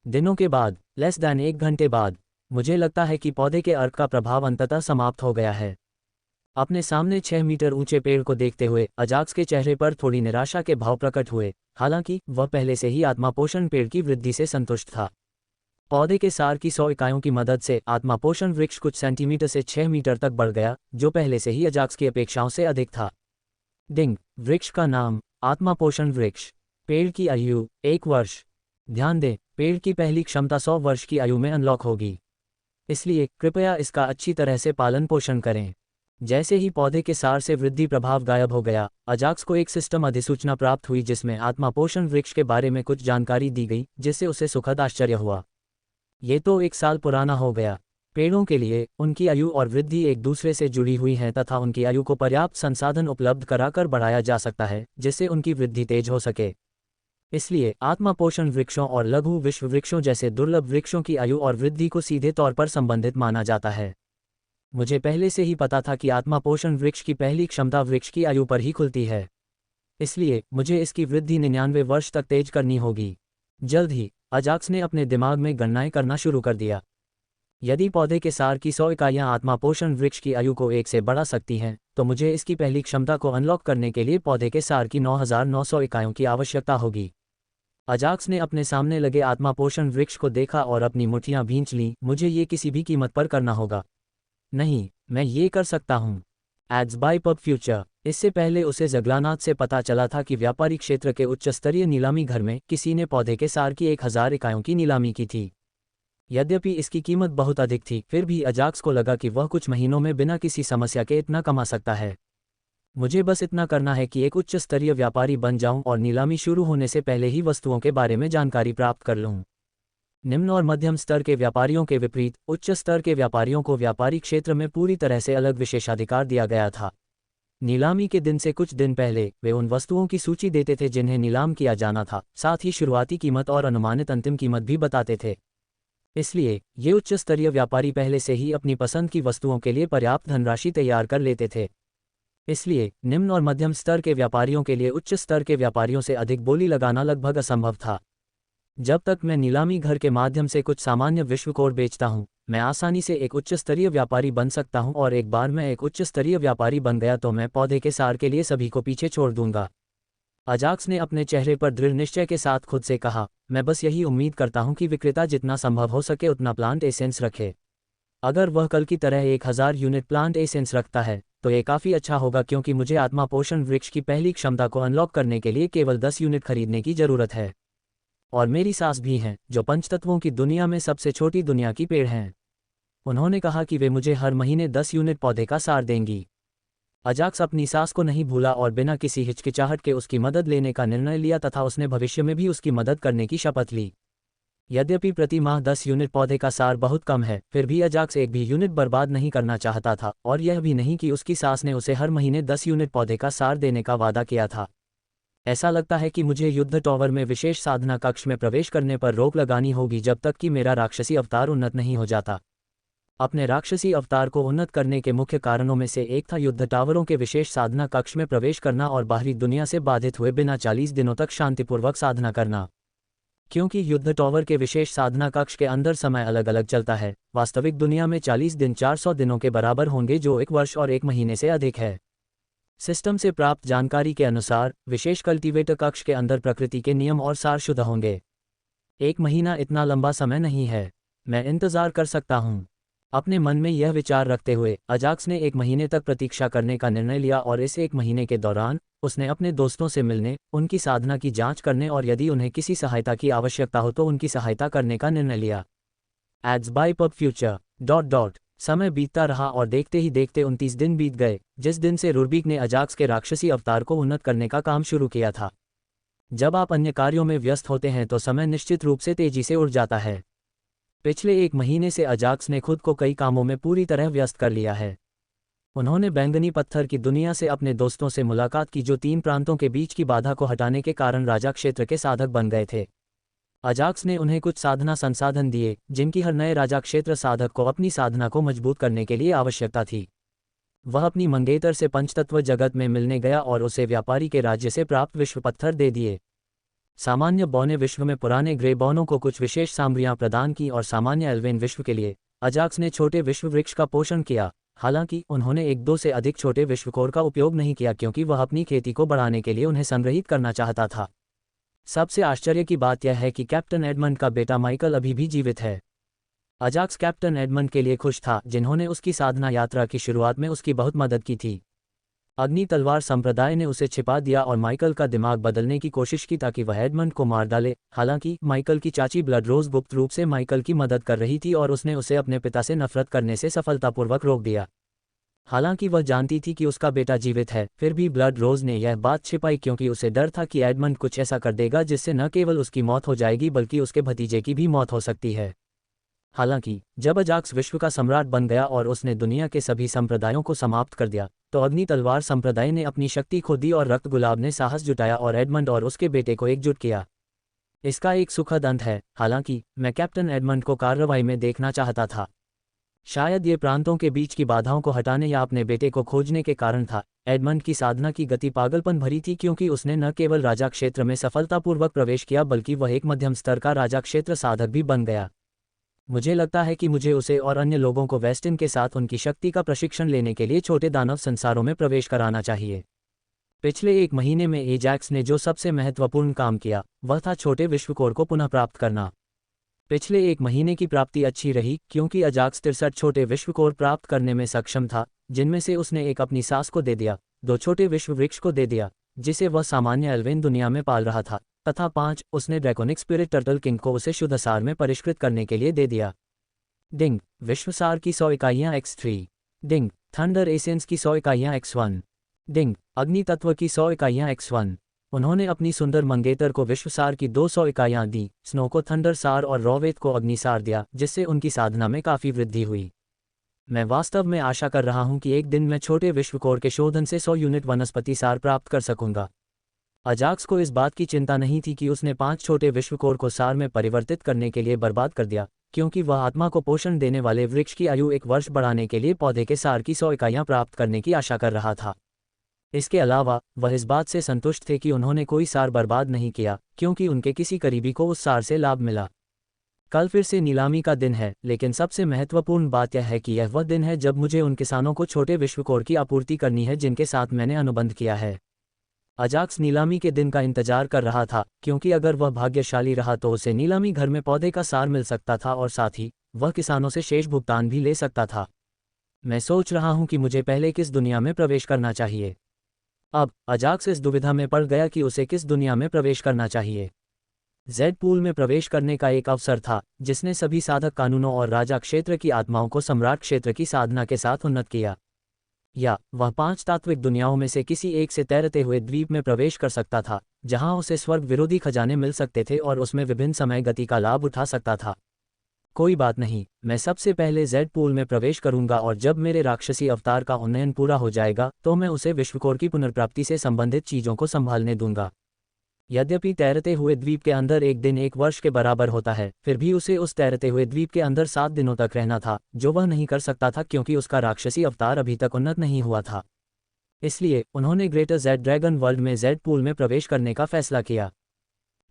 दिनों के बाद, लेस दैन 1 घंटे बाद, मुझे लगता है कि पौधे के अर्क का प्रभाव अंततः समाप्त हो गया है। अपने सामने 6 मीटर ऊंचे पेड़ को देखते हुए अजाक्स के चेहरे पर थोड़ी निराशा के भाव प्रकट हुए, हालांकि वह पहले से ही आत्मापोषण पेड़ की वृद्धि से संतुष्ट था। पौधे के सार की 100 इकाइयों की मदद से आत्मापोषण वृक्ष कुछ सेंटीमीटर से 6 मीटर तक बढ़ गया, जो पहले से ही अजाक्स की अपेक्षाओं से अधिक था। डिंग, वृक्ष का नाम, आत्मापोषण वृक्ष। पेड़ की आयु 1 वर्ष। ध्यान दें, पेड़ की पहली क्षमता 100 वर्ष की आयु में अनलॉक होगी, इसलिए कृपया इसका अच्छी तरह से पालन पोषण करें। जैसे ही पौधे के सार से वृद्धि प्रभाव गायब हो गया, अजाक्स को एक सिस्टम अधिसूचना प्राप्त हुई जिसमें आत्मापोषण वृक्ष के बारे में कुछ जानकारी दी गई, जिससे उसे सुखद आश्चर्य हुआ। ये तो 1 साल पुराना हो गया। पेड़ों के लिए उनकी आयु और वृद्धि एक दूसरे से जुड़ी हुई हैं तथा उनकी आयु को पर्याप्त संसाधन उपलब्ध कराकर बढ़ाया जा सकता है जिससे उनकी वृद्धि तेज हो सके। इसलिए आत्मापोषण वृक्षों और लघु विश्व वृक्षों जैसे दुर्लभ वृक्षों की आयु और वृद्धि को सीधे तौर पर संबंधित माना जाता है। मुझे पहले से ही पता था कि आत्मापोषण वृक्ष की पहली क्षमता वृक्ष की आयु पर ही खुलती है, इसलिए मुझे इसकी वृद्धि 99 वर्ष तक तेज करनी होगी। जल्द ही अजाक्स ने अपने दिमाग में गणनाएं करना शुरू कर दिया। यदि पौधे के सार की 100 इकाइयां आत्मापोषण वृक्ष की आयु को 1 से बढ़ा सकती हैं, तो मुझे इसकी पहली क्षमता को अनलॉक करने के लिए पौधे के सार की 9900 इकाइयों की आवश्यकता होगी। अजाक्स ने अपने सामने लगे आत्मापोषण वृक्ष को देखा और अपनी मुट्ठियां भींच लीं। मुझे ये किसी भी कीमत पर करना होगा। नहीं, मैं ये कर सकता हूँ। Ads by pub future. इससे पहले उसे जगलानाथ से पता चला था कि व्यापारी क्षेत्र के उच्च स्तरीय नीलामी घर में किसी ने पौधे के सार की 1000 इकाइयों की नीलामी की थी। यद्यपि इसकी कीमत बहुत अधिक थी, फिर भी अजाक्स को लगा कि वह कुछ महीनों में बिना किसी समस्या के इतना कमा सकता है। मुझे बस इतना करना है कि एक उच्च स्तरीय व्यापारी बन जाऊं और नीलामी शुरू होने से पहले ही वस्तुओं के बारे में जानकारी प्राप्त कर लूं। निम्न और मध्यम स्तर के व्यापारियों के विपरीत, उच्च स्तर के व्यापारियों को व्यापारी क्षेत्र में पूरी तरह से अलग विशेषाधिकार दिया गया था। नीलामी के दिन से कुछ दिन पहले वे उन वस्तुओं की सूची देते थे जिन्हें नीलाम किया जाना था, साथ ही शुरुआती कीमत और अनुमानित अंतिम कीमत भी बताते थे। इसलिए ये उच्च स्तरीय व्यापारी पहले से ही अपनी पसंद की वस्तुओं के लिए पर्याप्त धनराशि तैयार कर लेते थे। इसलिए निम्न और मध्यम स्तर के व्यापारियों के लिए उच्च स्तर के व्यापारियों से अधिक बोली लगाना लगभग असंभव था। जब तक मैं नीलामी घर के माध्यम से कुछ सामान्य विश्व कोड बेचता हूं, मैं आसानी से एक उच्च स्तरीय व्यापारी बन सकता हूं और एक बार मैं एक उच्च स्तरीय व्यापारी बन गया तो मैं पौधे के सार के लिए सभी को पीछे छोड़ दूंगा। अजाक्स ने अपने चेहरे पर दृढ़ निश्चय के साथ खुद से कहा, मैं बस यही उम्मीद करता हूं कि विक्रेता जितना संभव हो सके उतना प्लांट एसेंस रखे। अगर वह कल की तरह 1000 यूनिट प्लांट एसेंस रखता है तो ये काफ़ी अच्छा होगा, क्योंकि मुझे आत्मापोषण वृक्ष की पहली क्षमता को अनलॉक करने के लिए केवल 10 यूनिट खरीदने की ज़रूरत है। और मेरी सास भी हैं, जो पंचतत्वों की दुनिया में सबसे छोटी दुनिया की पेड़ हैं। उन्होंने कहा कि वे मुझे हर महीने 10 यूनिट पौधे का सार देंगी। अजाक्स अपनी सास को नहीं भूला और बिना किसी हिचकिचाहट के उसकी मदद लेने का निर्णय लिया तथा उसने भविष्य में भी उसकी मदद करने की शपथ ली। यद्यपि प्रति माह 10 यूनिट पौधे का सार बहुत कम है, फिर भी अजाक्स एक भी यूनिट बर्बाद नहीं करना चाहता था, और यह भी नहीं कि उसकी सास ने उसे हर महीने 10 यूनिट पौधे का सार देने का वादा किया था। ऐसा लगता है कि मुझे युद्ध टॉवर में विशेष साधना कक्ष में प्रवेश करने पर रोक लगानी होगी जब तक कि मेरा राक्षसी अवतार उन्नत नहीं हो जाता। अपने राक्षसी अवतार को उन्नत करने के मुख्य कारणों में से एक था युद्ध टावरों के विशेष साधना कक्ष में प्रवेश करना और बाहरी दुनिया से बाधित हुए बिना 40 दिनों तक शांतिपूर्वक साधना करना। क्योंकि युद्ध टॉवर के विशेष साधना कक्ष के अंदर समय अलग अलग चलता है, वास्तविक दुनिया में 40 दिन 400 दिनों के बराबर होंगे, जो 1 वर्ष और 1 महीने से अधिक है। सिस्टम से प्राप्त जानकारी के अनुसार विशेष कल्टीवेटर कक्ष के अंदर प्रकृति के नियम और सार शुद्ध होंगे। 1 महीना इतना लंबा समय नहीं है, मैं इंतजार कर सकता हूँ। अपने मन में यह विचार रखते हुए अजाक्स ने 1 महीने तक प्रतीक्षा करने का निर्णय लिया और इस 1 महीने के दौरान उसने अपने दोस्तों से मिलने, उनकी साधना की जांच करने और यदि उन्हें किसी सहायता की आवश्यकता हो तो उनकी सहायता करने का निर्णय लिया। Ads by pub future. समय बीतता रहा और देखते ही देखते 29 दिन बीत गए, जिस दिन से रुर्बीक ने अजाक्स के राक्षसी अवतार को उन्नत करने का काम शुरू किया था। जब आप अन्य कार्यों में व्यस्त होते हैं तो समय निश्चित रूप से तेजी से उड़ जाता है। पिछले 1 महीने से अजाक्स ने खुद को कई कामों में पूरी तरह व्यस्त कर लिया है। उन्होंने बैंगनी पत्थर की दुनिया से अपने दोस्तों से मुलाकात की, जो 3 प्रांतों के बीच की बाधा को हटाने के कारण राजा क्षेत्र के साधक बन गए थे। अजाक्स ने उन्हें कुछ साधना संसाधन दिए, जिनकी हर नए राजा क्षेत्र साधक को अपनी साधना को मजबूत करने के लिए आवश्यकता थी। वह अपनी मंगेतर से पंचतत्व जगत में मिलने गया और उसे व्यापारी के राज्य से प्राप्त विश्व पत्थर दे दिए। सामान्य बॉ ने विश्व में पुराने ग्रे बॉनों को कुछ विशेष सामग्रियां प्रदान की और सामान्य एल्वेन विश्व के लिए अजाक्स ने छोटे विश्व वृक्ष का पोषण किया। हालांकि उन्होंने एक दो से अधिक छोटे विश्वकोर का उपयोग नहीं किया क्योंकि वह अपनी खेती को बढ़ाने के लिए उन्हें संग्रहित करना चाहता था। सबसे आश्चर्य की बात यह है कि कैप्टन एडमंड का बेटा माइकल अभी भी जीवित है। अजाक्स कैप्टन एडमंड के लिए खुश था, जिन्होंने उसकी साधना यात्रा की शुरुआत में उसकी बहुत मदद की थी। अग्नि तलवार संप्रदाय ने उसे छिपा दिया और माइकल का दिमाग बदलने की कोशिश की ताकि वह एडमंड को मार डाले। हालांकि माइकल की चाची ब्लड रोज गुप्त रूप से माइकल की मदद कर रही थी और उसने उसे अपने पिता से नफरत करने से सफलतापूर्वक रोक दिया। हालांकि वह जानती थी कि उसका बेटा जीवित है, फिर भी ब्लड रोज ने यह बात छिपाई क्योंकि उसे डर था कि एडमंड कुछ ऐसा कर देगा जिससे न केवल उसकी मौत हो जाएगी बल्कि उसके भतीजे की भी मौत हो सकती है। हालांकि जब अजाक्स विश्व का सम्राट बन गया और उसने दुनिया के सभी संप्रदायों को समाप्त कर दिया, तो अग्नि तलवार संप्रदाय ने अपनी शक्ति खो दी और रक्त गुलाब ने साहस जुटाया और एडमंड और उसके बेटे को एकजुट किया। इसका एक सुखद अंत है। हालांकि मैं कैप्टन एडमंड को कार्रवाई में देखना चाहता था। शायद ये प्रांतों के बीच की बाधाओं को हटाने या अपने बेटे को खोजने के कारण था। एडमंड की साधना की गति पागलपन भरी थी क्योंकि उसने न केवल राजा क्षेत्र में सफलतापूर्वक प्रवेश किया बल्कि वह एक मध्यम स्तर का राजा क्षेत्र साधक भी बन गया। मुझे लगता है कि मुझे उसे और अन्य लोगों को वेस्टिन के साथ उनकी शक्ति का प्रशिक्षण लेने के लिए छोटे दानव संसारों में प्रवेश कराना चाहिए। पिछले एक महीने में एजैक्स ने जो सबसे महत्वपूर्ण काम किया वह था छोटे विश्वकोर को पुनः प्राप्त करना। पिछले एक महीने की प्राप्ति अच्छी रही क्योंकि अजाक्स 63 छोटे विश्वकोर प्राप्त करने में सक्षम था, जिनमें से उसने एक अपनी सास को दे दिया, 2 छोटे विश्व वृक्ष को दे दिया जिसे वह सामान्य एल्वेन दुनिया में पाल रहा था, तथा 5 उसने ड्रैकोनिक स्पिरिट टर्टल किंग को उसे शुद्ध सार में परिष्कृत करने के लिए दे दिया। डिंग विश्वसार की 100 इकाइयाँ x3। डिंग थंडर एसेंस की 100 इकाइयाँ x1। डिंग अग्नि तत्व की 100 इकाइयाँ x1। उन्होंने अपनी सुंदर मंगेतर को विश्वसार की 200 इकाइयाँ दी, स्नो को थंडर सार और रॉवेत को अग्निसार दिया, जिससे उनकी साधना में काफ़ी वृद्धि हुई। मैं वास्तव में आशा कर रहा हूं कि एक दिन मैं छोटे विश्वकोर के शोधन से 100 यूनिट वनस्पति सार प्राप्त कर सकूंगा। अजाक्स को इस बात की चिंता नहीं थी कि उसने 5 छोटे विश्वकोर को सार में परिवर्तित करने के लिए बर्बाद कर दिया, क्योंकि वह आत्मा को पोषण देने वाले वृक्ष की आयु 1 वर्ष बढ़ाने के लिए पौधे के सार की 100 इकाइयाँ प्राप्त करने की आशा कर रहा था। इसके अलावा वह इस बात से संतुष्ट थे कि उन्होंने कोई सार बर्बाद नहीं किया, क्योंकि उनके किसी करीबी को उस सार से लाभ मिला। कल फिर से नीलामी का दिन है, लेकिन सबसे महत्वपूर्ण बात यह है कि यह वह दिन है जब मुझे उन किसानों को छोटे विश्वकोर की आपूर्ति करनी है जिनके साथ मैंने अनुबंध किया है। अजाक्स नीलामी के दिन का इंतजार कर रहा था, क्योंकि अगर वह भाग्यशाली रहा तो उसे नीलामी घर में पौधे का सार मिल सकता था और साथ ही वह किसानों से शेष भुगतान भी ले सकता था। मैं सोच रहा हूं कि मुझे पहले किस दुनिया में प्रवेश करना चाहिए। अब अजाक्स इस दुविधा में पड़ गया कि उसे किस दुनिया में प्रवेश करना चाहिए। जेड पूल में प्रवेश करने का एक अवसर था जिसने सभी साधक कानूनों और राजा क्षेत्र की आत्माओं को सम्राट क्षेत्र की साधना के साथ उन्नत किया। या वह 5 तात्विक दुनियाओं में से किसी एक से तैरते हुए द्वीप में प्रवेश कर सकता था, जहां उसे स्वर्ग विरोधी खजाने मिल सकते थे और उसमें विभिन्न समय गति का लाभ उठा सकता था। कोई बात नहीं, मैं सबसे पहले जेड पूल में प्रवेश करूंगा और जब मेरे राक्षसी अवतार का उन्नयन पूरा हो जाएगा तो मैं उसे विश्वकोर की पुनर्प्राप्ति से संबंधित चीज़ों को संभालने दूंगा। यद्यपि तैरते हुए द्वीप के अंदर एक दिन 1 वर्ष के बराबर होता है, फिर भी उसे उस तैरते हुए द्वीप के अंदर 7 दिनों तक रहना था, जो वह नहीं कर सकता था क्योंकि उसका राक्षसी अवतार अभी तक उन्नत नहीं हुआ था। इसलिए उन्होंने ग्रेटर जेड ड्रैगन वर्ल्ड में जेड पूल में प्रवेश करने का फैसला किया।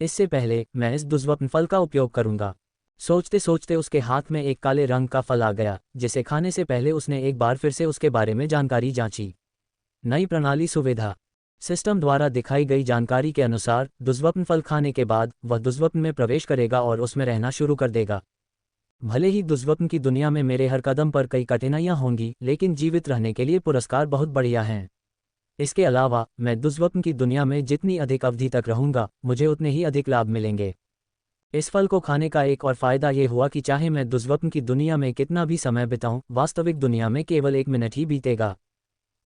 इससे पहले मैं इस दुर्लभ फल का उपयोग करूंगा। सोचते सोचते उसके हाथ में एक काले रंग का फल आ गया, जिसे खाने से पहले उसने एक बार फिर से उसके बारे में जानकारी जांची। नई प्रणाली सुविधा सिस्टम द्वारा दिखाई गई जानकारी के अनुसार दुर्लभ फल खाने के बाद वह दुर्लभ में प्रवेश करेगा और उसमें रहना शुरू कर देगा। भले ही दुर्लभ की दुनिया में मेरे हर कदम पर कई कठिनाइयां होंगी, लेकिन जीवित रहने के लिए पुरस्कार बहुत बढ़िया हैं। इसके अलावा मैं दुर्लभ की दुनिया में जितनी अधिक अवधि तक रहूंगा, मुझे उतने ही अधिक लाभ मिलेंगे। इस फल को खाने का एक और फायदा ये हुआ कि चाहे मैं दुर्लभ की दुनिया में कितना भी समय बिताऊं, वास्तविक दुनिया में केवल 1 मिनट ही बीतेगा।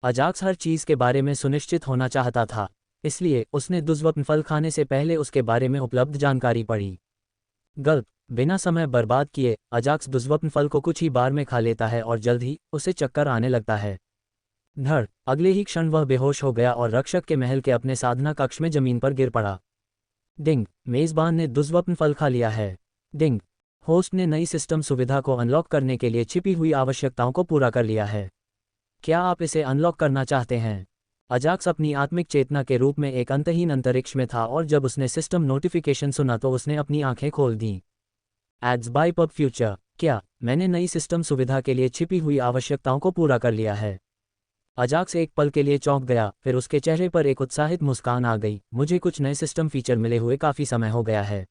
अजाक्स हर चीज़ के बारे में सुनिश्चित होना चाहता था, इसलिए उसने दुर्लभ फल खाने से पहले उसके बारे में उपलब्ध जानकारी पढ़ी। गल्प बिना समय बर्बाद किए अजाक्स दुर्लभ फल को कुछ ही बार में खा लेता है और जल्द ही उसे चक्कर आने लगता है। धड़ अगले ही क्षण वह बेहोश हो गया और रक्षक के महल के अपने साधना कक्ष में जमीन पर गिर पड़ा। डिंग मेज़बान ने दुर्लभ फल खा लिया है। डिंग होस्ट ने नई सिस्टम सुविधा को अनलॉक करने के लिए छिपी हुई आवश्यकताओं को पूरा कर लिया है। क्या आप इसे अनलॉक करना चाहते हैं? अजाक्स अपनी आत्मिक चेतना के रूप में एक अंतहीन अंतरिक्ष में था और जब उसने सिस्टम नोटिफिकेशन सुना तो उसने अपनी आंखें खोल दीं। एड्स बाय पब फ्यूचर, क्या मैंने नई सिस्टम सुविधा के लिए छिपी हुई आवश्यकताओं को पूरा कर लिया है? अजाक्स एक पल के लिए चौंक गया, फिर उसके चेहरे पर एक उत्साहित मुस्कान आ गई। मुझे कुछ नए सिस्टम फीचर मिले हुए काफ़ी समय हो गया है।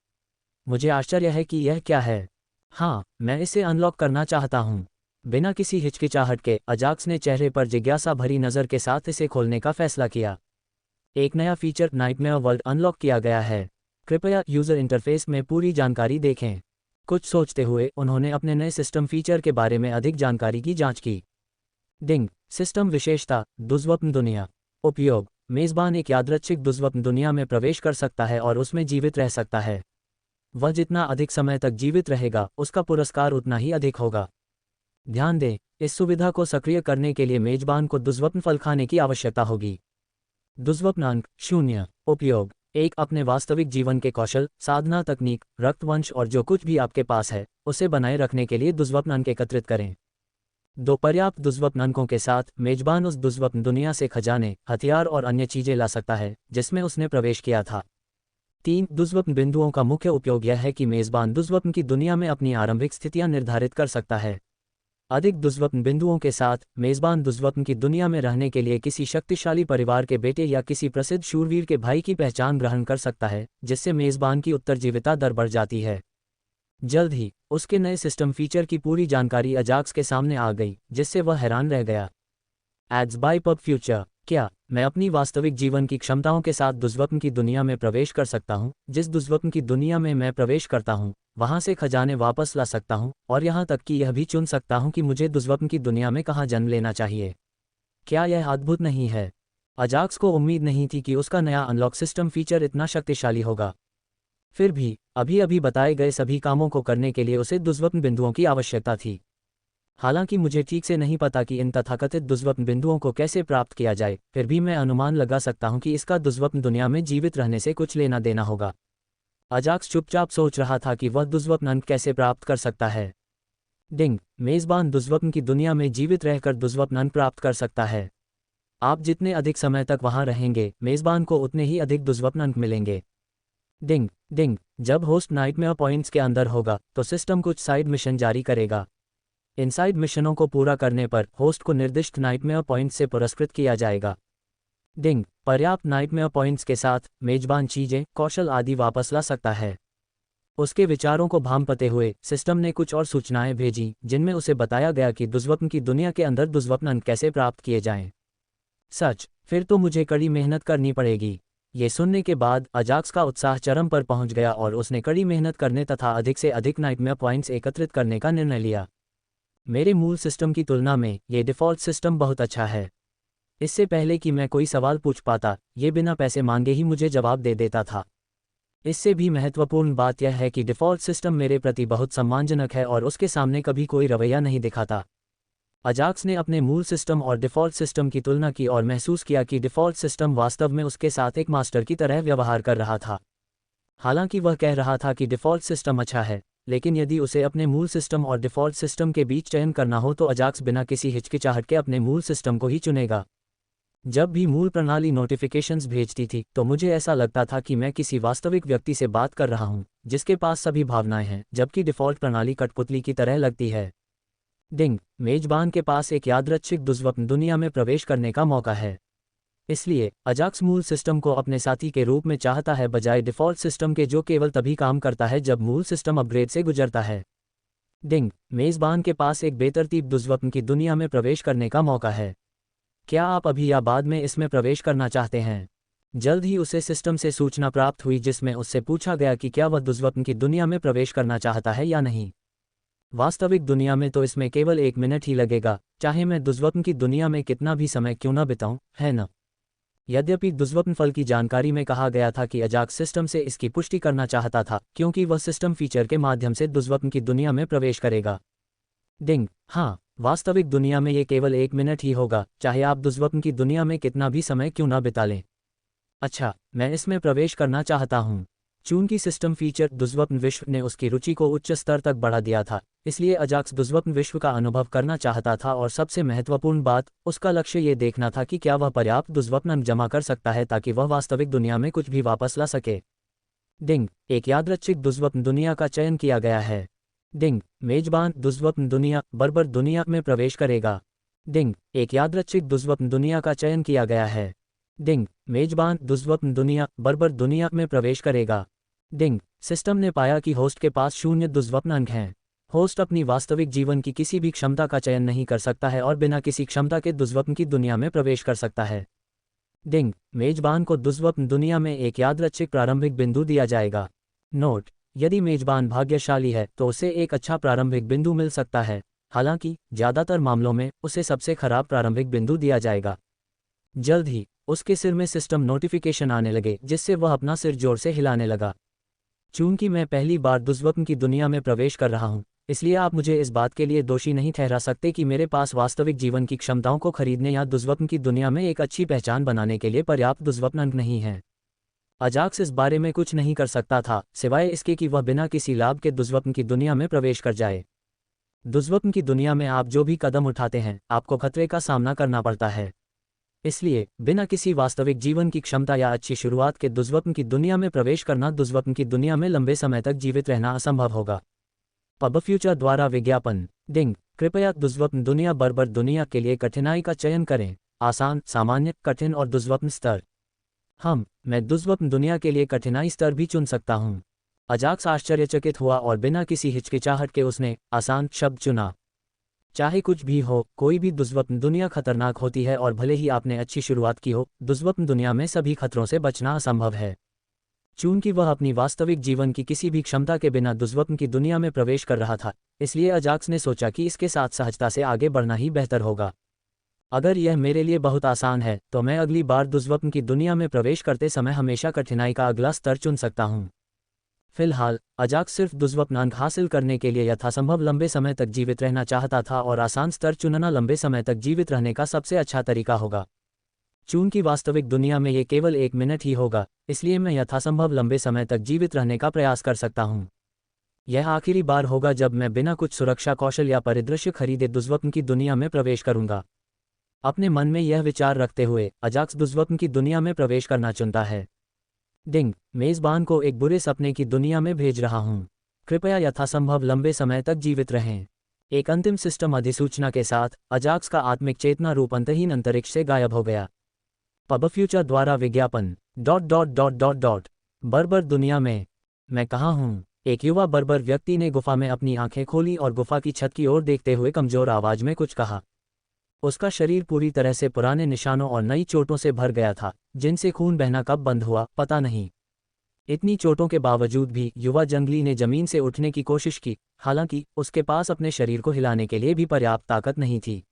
मुझे आश्चर्य है कि यह क्या है। हाँ, मैं इसे अनलॉक करना चाहता हूँ। बिना किसी हिचकिचाहट के अजाक्स ने चेहरे पर जिज्ञासा भरी नज़र के साथ इसे खोलने का फैसला किया। एक नया फीचर नाइटमेयर वर्ल्ड अनलॉक किया गया है। कृपया यूज़र इंटरफेस में पूरी जानकारी देखें। कुछ सोचते हुए उन्होंने अपने नए सिस्टम फीचर के बारे में अधिक जानकारी की जांच की। डिंग, सिस्टम विशेषता, दुर्स्वप्न दुनिया। उपयोग, मेज़बान एक यादृच्छिक दुर्स्वप्न दुनिया में प्रवेश कर सकता है और उसमें जीवित रह सकता है। वह जितना अधिक समय तक जीवित रहेगा, उसका पुरस्कार उतना ही अधिक होगा। ध्यान दें, इस सुविधा को सक्रिय करने के लिए मेजबान को दुर्स्वप्न फल खाने की आवश्यकता होगी। दुर्स्वप्न अंक 0। उपयोग, एक अपने वास्तविक जीवन के कौशल, साधना तकनीक, रक्तवंश और जो कुछ भी आपके पास है उसे बनाए रखने के लिए दुर्स्वप्न अंक एकत्रित करें। 2 पर्याप्त दुर्स्वप्न अंकों के साथ मेजबान उस दुर्स्वप्न दुनिया से खजाने, हथियार और अन्य चीजें ला सकता है जिसमें उसने प्रवेश किया था। 3 दुर्स्वप्न बिंदुओं का मुख्य उपयोग यह है कि मेजबान दुर्स्वप्न की दुनिया में अपनी आरंभिक स्थितियां निर्धारित कर सकता है। अधिक दुर्स्वप्न बिंदुओं के साथ मेजबान दुर्स्वप्न की दुनिया में रहने के लिए किसी शक्तिशाली परिवार के बेटे या किसी प्रसिद्ध शूरवीर के भाई की पहचान ग्रहण कर सकता है, जिससे मेजबान की उत्तरजीविता दर बढ़ जाती है। जल्द ही उसके नए सिस्टम फीचर की पूरी जानकारी अजाक्स के सामने आ गई, जिससे वह हैरान रह गया। एड्स बाय पब फ्यूचर, क्या मैं अपनी वास्तविक जीवन की क्षमताओं के साथ दुर्स्वप्न की दुनिया में प्रवेश कर सकता हूं? जिस दुर्स्वप्न की दुनिया में मैं प्रवेश करता हूं, वहां से खजाने वापस ला सकता हूं और यहां तक कि यह भी चुन सकता हूं कि मुझे दुर्स्वप्न की दुनिया में कहां जन्म लेना चाहिए। क्या यह अद्भुत नहीं है? अजाक्स को उम्मीद नहीं थी कि उसका नया अनलॉक सिस्टम फीचर इतना शक्तिशाली होगा। फिर भी अभी अभी बताए गए सभी कामों को करने के लिए उसे दुर्स्वप्न बिंदुओं की आवश्यकता थी। हालांकि मुझे ठीक से नहीं पता कि इन तथाकथित दुर्स्वप्न बिंदुओं को कैसे प्राप्त किया जाए, फिर भी मैं अनुमान लगा सकता हूं कि इसका दुर्स्वप्न दुनिया में जीवित रहने से कुछ लेना देना होगा। अजाक्स चुपचाप सोच रहा था कि वह दुर्स्वप्न अंक कैसे प्राप्त कर सकता है। डिंग, मेजबान दुर्स्वप्न की दुनिया में जीवित रहकर दुर्स्वप्न अंक प्राप्त कर सकता है। आप जितने अधिक समय तक वहां रहेंगे, मेजबान को उतने ही अधिक दुर्स्वप्न अंक मिलेंगे। डिंग डिंग, जब होस्ट नाइटमेयर पॉइंट्स के अंदर होगा तो सिस्टम कुछ साइड मिशन जारी करेगा। इन साइड मिशनों को पूरा करने पर होस्ट को निर्दिष्ट नाइटमेयर पॉइंट्स से पुरस्कृत किया जाएगा। डिंग, पर्याप्त नाइटमेयर पॉइंट्स के साथ मेजबान चीजें, कौशल आदि वापस ला सकता है। उसके विचारों को भांपते हुए सिस्टम ने कुछ और सूचनाएं भेजी, जिनमें उसे बताया गया कि दुर्स्वप्न की दुनिया के अंदर दुर्स्वप्न अंक कैसे प्राप्त किए जाएं। सच? फिर तो मुझे कड़ी मेहनत करनी पड़ेगी। ये सुनने के बाद अजाक्स का उत्साह चरम पर पहुंच गया और उसने कड़ी मेहनत करने तथा अधिक से अधिक नाइटमेयर पॉइंट्स एकत्रित करने का निर्णय लिया। मेरे मूल सिस्टम की तुलना में ये डिफ़ॉल्ट सिस्टम बहुत अच्छा है। इससे पहले कि मैं कोई सवाल पूछ पाता, ये बिना पैसे मांगे ही मुझे जवाब दे देता था। इससे भी महत्वपूर्ण बात यह है कि डिफ़ॉल्ट सिस्टम मेरे प्रति बहुत सम्मानजनक है और उसके सामने कभी कोई रवैया नहीं दिखाता। अजाक्स ने अपने मूल सिस्टम और डिफ़ॉल्ट सिस्टम की तुलना की और महसूस किया कि डिफ़ॉल्ट सिस्टम वास्तव में उसके साथ एक मास्टर की तरह व्यवहार कर रहा था। हालांकि वह कह रहा था कि डिफ़ॉल्ट सिस्टम अच्छा है, लेकिन यदि उसे अपने मूल सिस्टम और डिफ़ॉल्ट सिस्टम के बीच चयन करना हो तो अजाक्स बिना किसी हिचकिचाहट के अपने मूल सिस्टम को ही चुनेगा। जब भी मूल प्रणाली नोटिफिकेशंस भेजती थी तो मुझे ऐसा लगता था कि मैं किसी वास्तविक व्यक्ति से बात कर रहा हूं, जिसके पास सभी भावनाएं हैं, जबकि डिफ़ॉल्ट प्रणाली कठपुतली की तरह लगती है। डिंग, मेजबान के पास एक यादृच्छिक दुर्स्वप्न दुनिया में प्रवेश करने का मौका है। इसलिए अजाक्स मूल सिस्टम को अपने साथी के रूप में चाहता है, बजाय डिफ़ॉल्ट सिस्टम के जो केवल तभी काम करता है जब मूल सिस्टम अपग्रेड से गुजरता है। डिंग, मेज़बान के पास एक बेतरतीब दुर्स्वप्न की दुनिया में प्रवेश करने का मौका है। क्या आप अभी या बाद में इसमें प्रवेश करना चाहते हैं? जल्द ही उसे सिस्टम से सूचना प्राप्त हुई जिसमें उससे पूछा गया कि क्या वह दुर्स्वप्न की दुनिया में प्रवेश करना चाहता है या नहीं। वास्तविक दुनिया में तो इसमें केवल 1 मिनट ही लगेगा, चाहे मैं दुर्स्वप्न की दुनिया में कितना भी समय क्यों न बिताऊं, है न? यद्यपि दुर्स्वप्न फल की जानकारी में कहा गया था कि अजाक्स सिस्टम से इसकी पुष्टि करना चाहता था, क्योंकि वह सिस्टम फीचर के माध्यम से दुर्स्वप्न की दुनिया में प्रवेश करेगा। डिंग, हाँ, वास्तविक दुनिया में ये केवल 1 मिनट ही होगा, चाहे आप दुर्स्वप्न की दुनिया में कितना भी समय क्यों न बिता लें। अच्छा, मैं इसमें प्रवेश करना चाहता हूँ। चूंकि सिस्टम फीचर दुर्स्वप्न विश्व ने उसकी रुचि को उच्च स्तर तक बढ़ा दिया था, इसलिए अजाक्स दुर्स्वप्न विश्व का अनुभव करना चाहता था और सबसे महत्वपूर्ण बात, उसका लक्ष्य ये देखना था कि क्या वह पर्याप्त दुर्स्वप्न जमा कर सकता है ताकि वह वास्तविक दुनिया में कुछ भी वापस ला सके। डिंग, एक यादृच्छिक दुर्स्वप्न दुनिया का चयन किया गया है। डिंग, मेजबान दुर्स्वप्न दुनिया बर्बर दुनिया में प्रवेश करेगा। डिंग, एक यादृच्छिक दुर्स्वप्न दुनिया का चयन किया गया है। डिंग, मेजबान दुर्स्वप्न दुनिया बर्बर दुनिया में प्रवेश करेगा। डिंग, सिस्टम ने पाया कि होस्ट के पास 0 दुर्स्वप्न अंक हैं। होस्ट अपनी वास्तविक जीवन की किसी भी क्षमता का चयन नहीं कर सकता है और बिना किसी क्षमता के दुर्स्वप्न की दुनिया में प्रवेश कर सकता है। डिंग, मेजबान को दुर्स्वप्न दुनिया में एक यादृच्छिक प्रारंभिक बिंदु दिया जाएगा। नोट, यदि मेजबान भाग्यशाली है तो उसे एक अच्छा प्रारंभिक बिंदु मिल सकता है, हालांकि ज़्यादातर मामलों में उसे सबसे खराब प्रारंभिक बिंदु दिया जाएगा। जल्द ही उसके सिर में सिस्टम नोटिफिकेशन आने लगे जिससे वह अपना सिर जोर से हिलाने लगा। चूंकि मैं पहली बार दुर्स्वप्न की दुनिया में प्रवेश कर रहा हूँ, इसलिए आप मुझे इस बात के लिए दोषी नहीं ठहरा सकते कि मेरे पास वास्तविक जीवन की क्षमताओं को खरीदने या दुर्स्वप्न की दुनिया में एक अच्छी पहचान बनाने के लिए पर्याप्त दुर्स्वप्न अंक नहीं हैं। अजाक्स इस बारे में कुछ नहीं कर सकता था सिवाय इसके कि वह बिना किसी लाभ के दुर्स्वप्न की दुनिया में प्रवेश कर जाए। दुर्स्वप्न की दुनिया में आप जो भी कदम उठाते हैं आपको खतरे का सामना करना पड़ता है। इसलिए बिना किसी वास्तविक जीवन की क्षमता या अच्छी शुरुआत के दुर्स्वप्न की दुनिया में प्रवेश करना दुर्स्वप्न की दुनिया में लंबे समय तक जीवित रहना असंभव होगा। पब फ्यूचर द्वारा विज्ञापन। डिंग, कृपया दुर्स्वप्न दुनिया बर्बर दुनिया के लिए कठिनाई का चयन करें। आसान, सामान्य, कठिन और दुर्स्वप्न स्तर। मैं दुर्स्वप्न दुनिया के लिए कठिनाई स्तर भी चुन सकता हूँ। अजाक्स आश्चर्यचकित हुआ और बिना किसी हिचकिचाहट के उसने आसान शब्द चुना। चाहे कुछ भी हो, कोई भी दुर्स्वप्न दुनिया खतरनाक होती है और भले ही आपने अच्छी शुरुआत की हो, दुर्स्वप्न दुनिया में सभी खतरों से बचना असंभव है। चूंकि वह अपनी वास्तविक जीवन की किसी भी क्षमता के बिना दुर्स्वप्न की दुनिया में प्रवेश कर रहा था, इसलिए अजाक्स ने सोचा कि इसके साथ सहजता से आगे बढ़ना ही बेहतर होगा। अगर यह मेरे लिए बहुत आसान है तो मैं अगली बार दुर्स्वप्न की दुनिया में प्रवेश करते समय हमेशा कठिनाई का अगला स्तर चुन सकता हूँ। फिलहाल अजाक्स सिर्फ दुर्स्वप्न अंक हासिल करने के लिए यथासंभव लंबे समय तक जीवित रहना चाहता था और आसान स्तर चुनना लंबे समय तक जीवित रहने का सबसे अच्छा तरीका होगा। चूंकि वास्तविक दुनिया में ये केवल 1 मिनट ही होगा, इसलिए मैं यथासंभव लंबे समय तक जीवित रहने का प्रयास कर सकता हूँ। यह आखिरी बार होगा जब मैं बिना कुछ सुरक्षा कौशल या परिदृश्य खरीदे दुर्स्वप्न की दुनिया में प्रवेश करूंगा। अपने मन में यह विचार रखते हुए अजाक्स दुर्स्वप्न की दुनिया में प्रवेश करना चुनता है। डिंग, मेजबान को एक बुरे सपने की दुनिया में भेज रहा हूँ। कृपया यथासंभव लंबे समय तक जीवित रहें। एक अंतिम सिस्टम अधिसूचना के साथ अजाक्स का आत्मिक चेतना रूप अंतहीन अंतरिक्ष से गायब हो गया। पब फ्यूचर द्वारा विज्ञापन। बर्बर दुनिया में मैं कहाँ हूँ? एक युवा बर्बर व्यक्ति ने गुफा में अपनी आंखें खोली और गुफा की छत की ओर देखते हुए कमजोर आवाज में कुछ कहा। उसका शरीर पूरी तरह से पुराने निशानों और नई चोटों से भर गया था, जिनसे खून बहना कब बंद हुआ पता नहीं। इतनी चोटों के बावजूद भी युवा जंगली ने जमीन से उठने की कोशिश की, हालांकि उसके पास अपने शरीर को हिलाने के लिए भी पर्याप्त ताकत नहीं थी।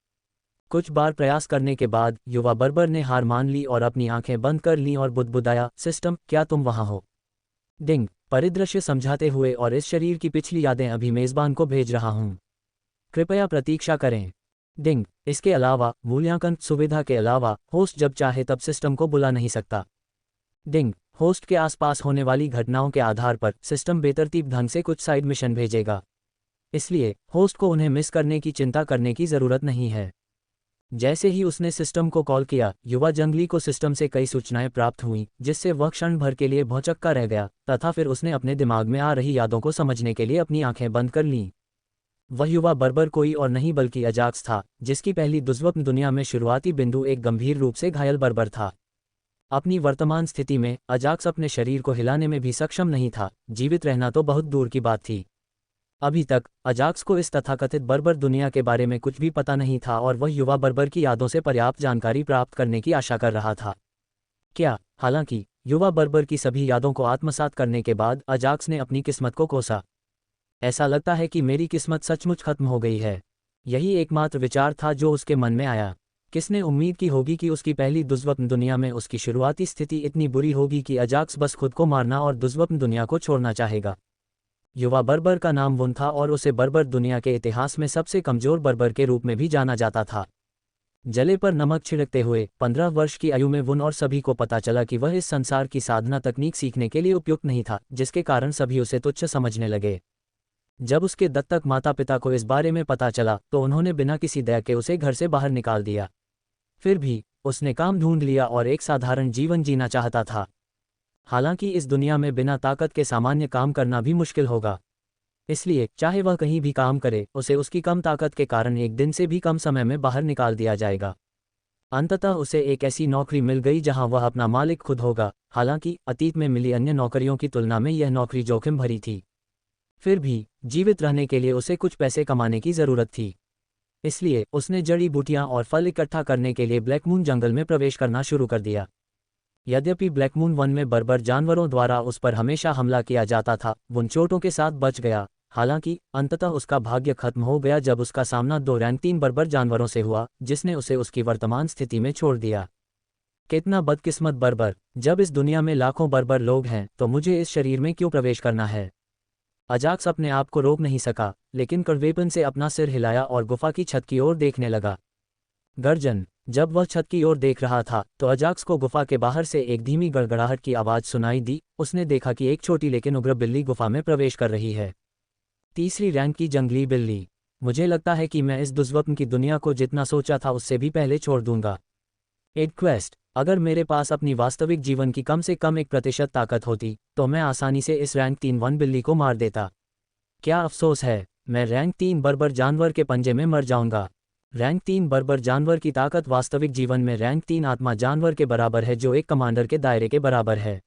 कुछ बार प्रयास करने के बाद युवा बर्बर ने हार मान ली और अपनी आंखें बंद कर लीं और बुदबुदाया, सिस्टम, क्या तुम वहां हो? डिंग, परिदृश्य समझाते हुए, और इस शरीर की पिछली यादें अभी मेजबान को भेज रहा हूं। कृपया प्रतीक्षा करें। डिंग, इसके अलावा मूल्यांकन सुविधा के अलावा होस्ट जब चाहे तब सिस्टम को बुला नहीं सकता। डिंग, होस्ट के आसपास होने वाली घटनाओं के आधार पर सिस्टम बेतरतीब ढंग से कुछ साइड मिशन भेजेगा, इसलिए होस्ट को उन्हें मिस करने की चिंता करने की जरूरत नहीं है। जैसे ही उसने सिस्टम को कॉल किया, युवा जंगली को सिस्टम से कई सूचनाएं प्राप्त हुईं, जिससे वह क्षण भर के लिए भौचक्का रह गया, तथा फिर उसने अपने दिमाग में आ रही यादों को समझने के लिए अपनी आंखें बंद कर लीं। वह युवा बर्बर कोई और नहीं बल्कि अजाक्स था, जिसकी पहली दुर्स्वप्न दुनिया में शुरुआती बिंदु एक गंभीर रूप से घायल बर्बर था। अपनी वर्तमान स्थिति में अजाक्स अपने शरीर को हिलाने में भी सक्षम नहीं था, जीवित रहना तो बहुत दूर की बात थी। अभी तक अजाक्स को इस तथाकथित बर्बर दुनिया के बारे में कुछ भी पता नहीं था और वह युवा बर्बर की यादों से पर्याप्त जानकारी प्राप्त करने की आशा कर रहा था। हालांकि युवा बर्बर की सभी यादों को आत्मसात करने के बाद अजाक्स ने अपनी किस्मत को कोसा। ऐसा लगता है कि मेरी किस्मत सचमुच खत्म हो गई है। यही एकमात्र विचार था जो उसके मन में आया। किसने उम्मीद की होगी कि उसकी पहली दुर्स्वप्न दुनिया में उसकी शुरुआती स्थिति इतनी बुरी होगी कि अजाक्स बस खुद को मारना और दुर्स्वप्न दुनिया को छोड़ना चाहेगा। युवा बर्बर का नाम वुन था और उसे बर्बर दुनिया के इतिहास में सबसे कमजोर बर्बर के रूप में भी जाना जाता था। जले पर नमक छिड़कते हुए 15 वर्ष की आयु में वुन और सभी को पता चला कि वह इस संसार की साधना तकनीक सीखने के लिए उपयुक्त नहीं था, जिसके कारण सभी उसे तुच्छ समझने लगे। जब उसके दत्तक माता पिता को इस बारे में पता चला तो उन्होंने बिना किसी दया के उसे घर से बाहर निकाल दिया। फिर भी उसने काम ढूंढ लिया और एक साधारण जीवन जीना चाहता था। हालांकि इस दुनिया में बिना ताकत के सामान्य काम करना भी मुश्किल होगा, इसलिए चाहे वह कहीं भी काम करे, उसे उसकी कम ताकत के कारण एक दिन से भी कम समय में बाहर निकाल दिया जाएगा। अंततः उसे एक ऐसी नौकरी मिल गई जहां वह अपना मालिक खुद होगा। हालांकि अतीत में मिली अन्य नौकरियों की तुलना में यह नौकरी जोखिम भरी थी। फिर भी जीवित रहने के लिए उसे कुछ पैसे कमाने की ज़रूरत थी, इसलिए उसने जड़ी बूटियां और फल इकट्ठा करने के लिए ब्लैकमून जंगल में प्रवेश करना शुरू कर दिया। यद्यपि ब्लैकमून वन में बर्बर जानवरों द्वारा उस पर हमेशा हमला किया जाता था, वो उन चोटों के साथ बच गया। हालांकि अंततः उसका भाग्य खत्म हो गया जब उसका सामना 2 रैंक 3 बर्बर जानवरों से हुआ, जिसने उसे उसकी वर्तमान स्थिति में छोड़ दिया। कितना बदकिस्मत बर्बर! जब इस दुनिया में लाखों बर्बर लोग हैं तो मुझे इस शरीर में क्यों प्रवेश करना है? अजाक्स अपने आप को रोक नहीं सका, लेकिन कड़वेपन से अपना सिर हिलाया और गुफा की छत की ओर देखने लगा। गर्जन! जब वह छत की ओर देख रहा था तो अजाक्स को गुफा के बाहर से एक धीमी गड़गड़ाहट की आवाज़ सुनाई दी। उसने देखा कि एक छोटी लेकिन उग्र बिल्ली गुफा में प्रवेश कर रही है। 3री रैंक की जंगली बिल्ली। मुझे लगता है कि मैं इस दुष्स्वप्न की दुनिया को जितना सोचा था उससे भी पहले छोड़ दूंगा। Ad quest. अगर मेरे पास अपनी वास्तविक जीवन की कम से कम 1% ताकत होती तो मैं आसानी से इस रैंक 3 वन बिल्ली को मार देता। क्या अफसोस है, मैं रैंक 3 बर्बर जानवर के पंजे में मर जाऊंगा। रैंक 3 बर्बर जानवर की ताकत वास्तविक जीवन में रैंक 3 आत्मा जानवर के बराबर है, जो एक कमांडर के दायरे के बराबर है।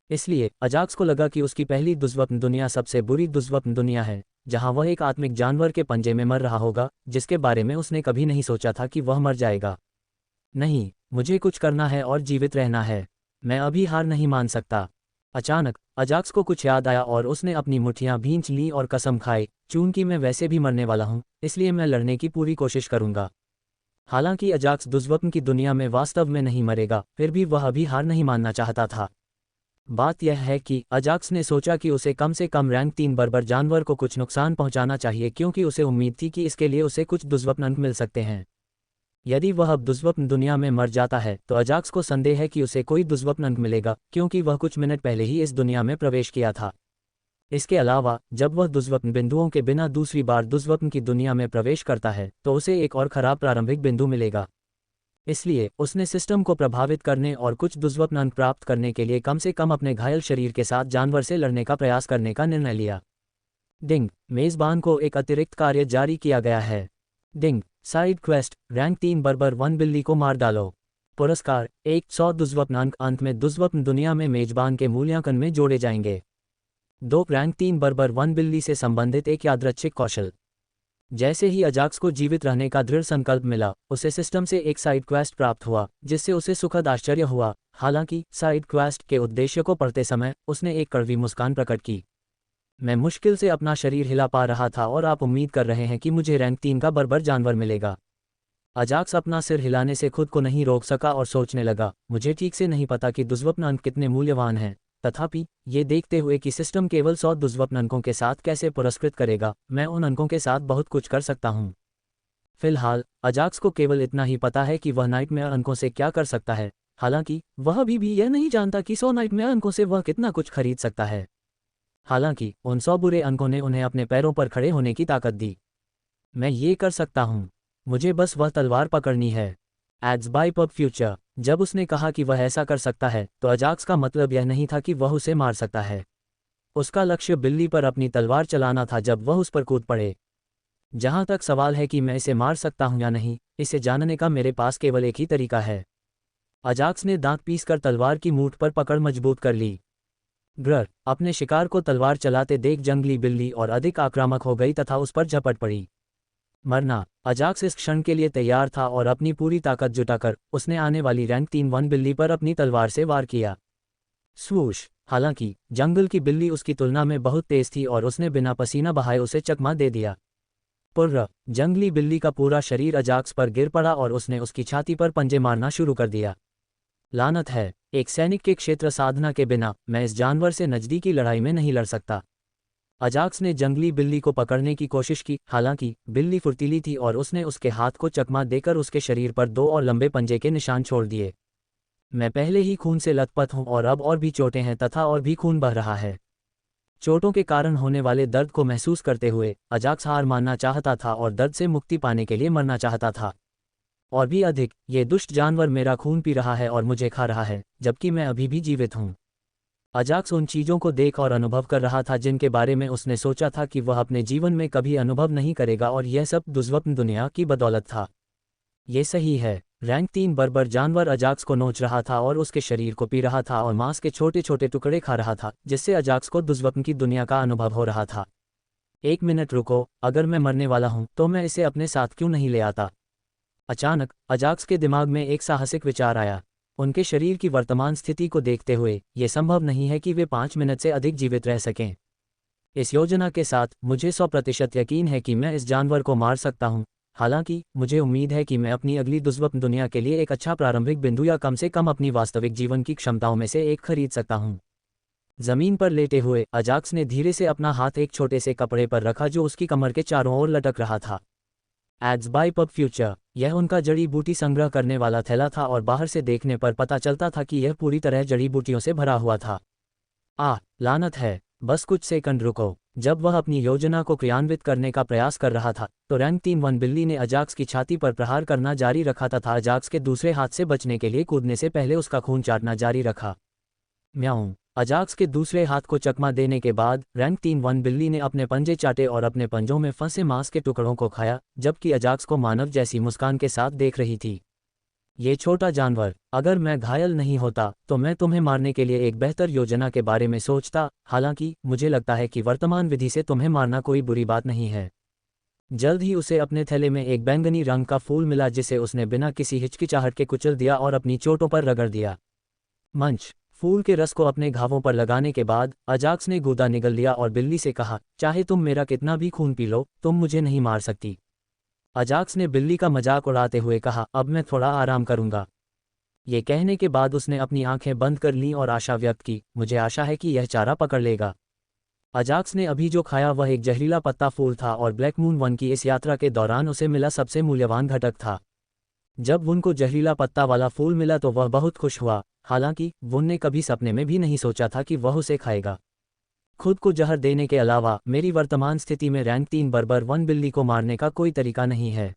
इसलिए अजाक्स को लगा कि उसकी पहली दुष्स्वप्न दुनिया सबसे बुरी दुष्स्वप्न दुनिया है, जहां वह एक आत्मिक जानवर के पंजे में मर रहा होगा, जिसके बारे में उसने कभी नहीं सोचा था कि वह मर जाएगा। नहीं, मुझे कुछ करना है और जीवित रहना है। मैं अभी हार नहीं मान सकता। अचानक अजाक्स को कुछ याद आया और उसने अपनी मुट्ठियां भींच लीं और कसम खाई, चूंकि मैं वैसे भी मरने वाला हूं, इसलिए मैं लड़ने की पूरी कोशिश करूंगा। हालांकि अजाक्स दुष्स्वप्न की दुनिया में वास्तव में नहीं मरेगा, फिर भी वह अभी हार नहीं मानना चाहता था। बात यह है कि अजाक्स ने सोचा कि उसे कम से कम रैंक 3 बर्बर जानवर को कुछ नुकसान पहुंचाना चाहिए, क्योंकि उसे उम्मीद थी कि इसके लिए उसे कुछ दुष्स्वप्न अंक मिल सकते हैं। यदि वह अब दुष्स्वप्न दुनिया में मर जाता है तो अजाक्स को संदेह है कि उसे कोई दुष्स्वप्न अंक मिलेगा, क्योंकि वह कुछ मिनट पहले ही इस दुनिया में प्रवेश किया था। इसके अलावा जब वह दुष्स्वप्न बिंदुओं के बिना दूसरी बार दुष्स्वप्न की दुनिया में प्रवेश करता है तो उसे एक और खराब प्रारंभिक बिंदु मिलेगा। इसलिए उसने सिस्टम को प्रभावित करने और कुछ दुष्स्वप्न अंक प्राप्त करने के लिए कम से कम अपने घायल शरीर के साथ जानवर से लड़ने का प्रयास करने का निर्णय लिया। डिंग! मेज़बान को एक अतिरिक्त कार्य जारी किया गया है। डिंग! साइड क्वेस्ट, रैंक 3 बर्बर वन बिल्ली को मार डालो। पुरस्कार 100 दुष्स्वप्न अंक अंत में दुष्स्वप्न दुनिया में मेजबान के मूल्यांकन में जोड़े जाएंगे। 2 रैंक 3 बर्बर वन बिल्ली से संबंधित एक यादृच्छिक कौशल। जैसे ही अजाक्स को जीवित रहने का दृढ़ संकल्प मिला, उसे सिस्टम से एक साइड क्वेस्ट प्राप्त हुआ, जिससे उसे सुखद आश्चर्य हुआ। हालांकि साइड क्वेस्ट के उद्देश्य को पढ़ते समय उसने एक कड़वी मुस्कान प्रकट की। मैं मुश्किल से अपना शरीर हिला पा रहा था और आप उम्मीद कर रहे हैं कि मुझे रैंक 3 का बर्बर जानवर मिलेगा। अजाक्स अपना सिर हिलाने से खुद को नहीं रोक सका और सोचने लगा, मुझे ठीक से नहीं पता कि दुष्स्वप्न अंक कितने मूल्यवान हैं, तथापि ये देखते हुए कि सिस्टम केवल 100 दुष्स्वप्न अंकों के साथ कैसे पुरस्कृत करेगा, मैं उन अंकों के साथ बहुत कुछ कर सकता हूँ। फिलहाल अजाक्स को केवल इतना ही पता है कि वह नाइटमेयर अंकों से क्या कर सकता है। हालांकि वह अभी भी यह नहीं जानता कि 100 नाइटमेयर अंकों से वह कितना कुछ खरीद सकता है। हालांकि उन 100 बुरे अंकों ने उन्हें अपने पैरों पर खड़े होने की ताकत दी। मैं ये कर सकता हूँ, मुझे बस वह तलवार पकड़नी है। Ads by pub future. जब उसने कहा कि वह ऐसा कर सकता है तो अजाक्स का मतलब यह नहीं था कि वह उसे मार सकता है। उसका लक्ष्य बिल्ली पर अपनी तलवार चलाना था जब वह उस पर कूद पड़े। जहां तक सवाल है कि मैं इसे मार सकता हूं या नहीं, इसे जानने का मेरे पास केवल एक ही तरीका है। अजाक्स ने दांत पीसकर तलवार की मूठ पर पकड़ मजबूत कर ली। ग्रर अपने शिकार को तलवार चलाते देख जंगली बिल्ली और अधिक आक्रामक हो गई तथा उस पर झपट पड़ी। मरना! अजाक्स इस क्षण के लिए तैयार था और अपनी पूरी ताकत जुटाकर उसने आने वाली रैंक 3 वन बिल्ली पर अपनी तलवार से वार किया। स्वूश! हालांकि जंगल की बिल्ली उसकी तुलना में बहुत तेज थी और उसने बिना पसीना बहाए उसे चकमा दे दिया। पुर्र! जंगली बिल्ली का पूरा शरीर अजाक्स पर गिर पड़ा और उसने उसकी छाती पर पंजे मारना शुरू कर दिया। लानत है, एक सैनिक के क्षेत्र साधना के बिना मैं इस जानवर से नज़दीकी लड़ाई में नहीं लड़ सकता। अजाक्स ने जंगली बिल्ली को पकड़ने की कोशिश की, हालांकि बिल्ली फुर्तीली थी और उसने उसके हाथ को चकमा देकर उसके शरीर पर 2 और लंबे पंजे के निशान छोड़ दिए। मैं पहले ही खून से लथपथ हूं और अब और भी चोटें हैं तथा और भी खून बह रहा है। चोटों के कारण होने वाले दर्द को महसूस करते हुए अजाक्स हार मानना चाहता था और दर्द से मुक्ति पाने के लिए मरना चाहता था। और भी अधिक, ये दुष्ट जानवर मेरा खून पी रहा है और मुझे खा रहा है, जबकि मैं अभी भी जीवित हूँ। अजाक्स उन चीज़ों को देख और अनुभव कर रहा था जिनके बारे में उसने सोचा था कि वह अपने जीवन में कभी अनुभव नहीं करेगा, और यह सब दुर्स्वप्न दुनिया की बदौलत था। ये सही है। रैंक 3 बर्बर जानवर अजाक्स को नोच रहा था और उसके शरीर को पी रहा था और मांस के छोटे छोटे टुकड़े खा रहा था, जिससे अजाक्स को दुर्स्वप्न की दुनिया का अनुभव हो रहा था। 1 मिनट रुको, अगर मैं मरने वाला हूं तो मैं इसे अपने साथ क्यों नहीं ले आता? अचानक अजाक्स के दिमाग में एक साहसिक विचार आया। उनके शरीर की वर्तमान स्थिति को देखते हुए यह संभव नहीं है कि वे 5 मिनट से अधिक जीवित रह सकें। इस योजना के साथ मुझे 100% यकीन है कि मैं इस जानवर को मार सकता हूं। हालांकि मुझे उम्मीद है कि मैं अपनी अगली दुर्स्वप्न दुनिया के लिए एक अच्छा प्रारंभिक बिंदु या कम से कम अपनी वास्तविक जीवन की क्षमताओं में से एक खरीद सकता हूं। जमीन पर लेटे हुए अजाक्स ने धीरे से अपना हाथ एक छोटे से कपड़े पर रखा जो उसकी कमर के चारों ओर लटक रहा था। एड्स बाय पब फ्यूचर, यह उनका जड़ी बूटी संग्रह करने वाला थैला था और बाहर से देखने पर पता चलता था कि यह पूरी तरह जड़ी बूटियों से भरा हुआ था। लानत है, बस कुछ सेकंड रुको। जब वह अपनी योजना को क्रियान्वित करने का प्रयास कर रहा था तो रैंक 3 वन बिल्ली ने अजाक्स की छाती पर प्रहार करना जारी रखा था। अजाक्स के दूसरे हाथ से बचने के लिए कूदने से पहले उसका खून चाटना जारी रखा। म्याऊं। अजाक्स के दूसरे हाथ को चकमा देने के बाद रैंक 3 वन बिल्ली ने अपने पंजे चाटे और अपने पंजों में फंसे मांस के टुकड़ों को खाया, जबकि अजाक्स को मानव जैसी मुस्कान के साथ देख रही थी। ये छोटा जानवर, अगर मैं घायल नहीं होता तो मैं तुम्हें मारने के लिए एक बेहतर योजना के बारे में सोचता। हालांकि मुझे लगता है कि वर्तमान विधि से तुम्हें मारना कोई बुरी बात नहीं है। जल्द ही उसे अपने थैले में एक बैंगनी रंग का फूल मिला जिसे उसने बिना किसी हिचकिचाहट के कुचल दिया और अपनी चोटों पर रगड़ दिया। मंच। फूल के रस को अपने घावों पर लगाने के बाद अजाक्स ने गूदा निगल लिया और बिल्ली से कहा, चाहे तुम मेरा कितना भी खून पी लो, तुम मुझे नहीं मार सकती। अजाक्स ने बिल्ली का मजाक उड़ाते हुए कहा, अब मैं थोड़ा आराम करूंगा। ये कहने के बाद उसने अपनी आंखें बंद कर लीं और आशा व्यक्त की, मुझे आशा है कि यह चारा पकड़ लेगा। अजाक्स ने अभी जो खाया वह एक जहरीला पत्ता फूल था और ब्लैक मून वन की इस यात्रा के दौरान उसे मिला सबसे मूल्यवान घटक था। जब वुन को जहरीला पत्ता वाला फूल मिला तो वह बहुत खुश हुआ। हालांकि वुन ने कभी सपने में भी नहीं सोचा था कि वह उसे खाएगा। खुद को जहर देने के अलावा मेरी वर्तमान स्थिति में रैंक 3 बर्बर वन बिल्ली को मारने का कोई तरीका नहीं है।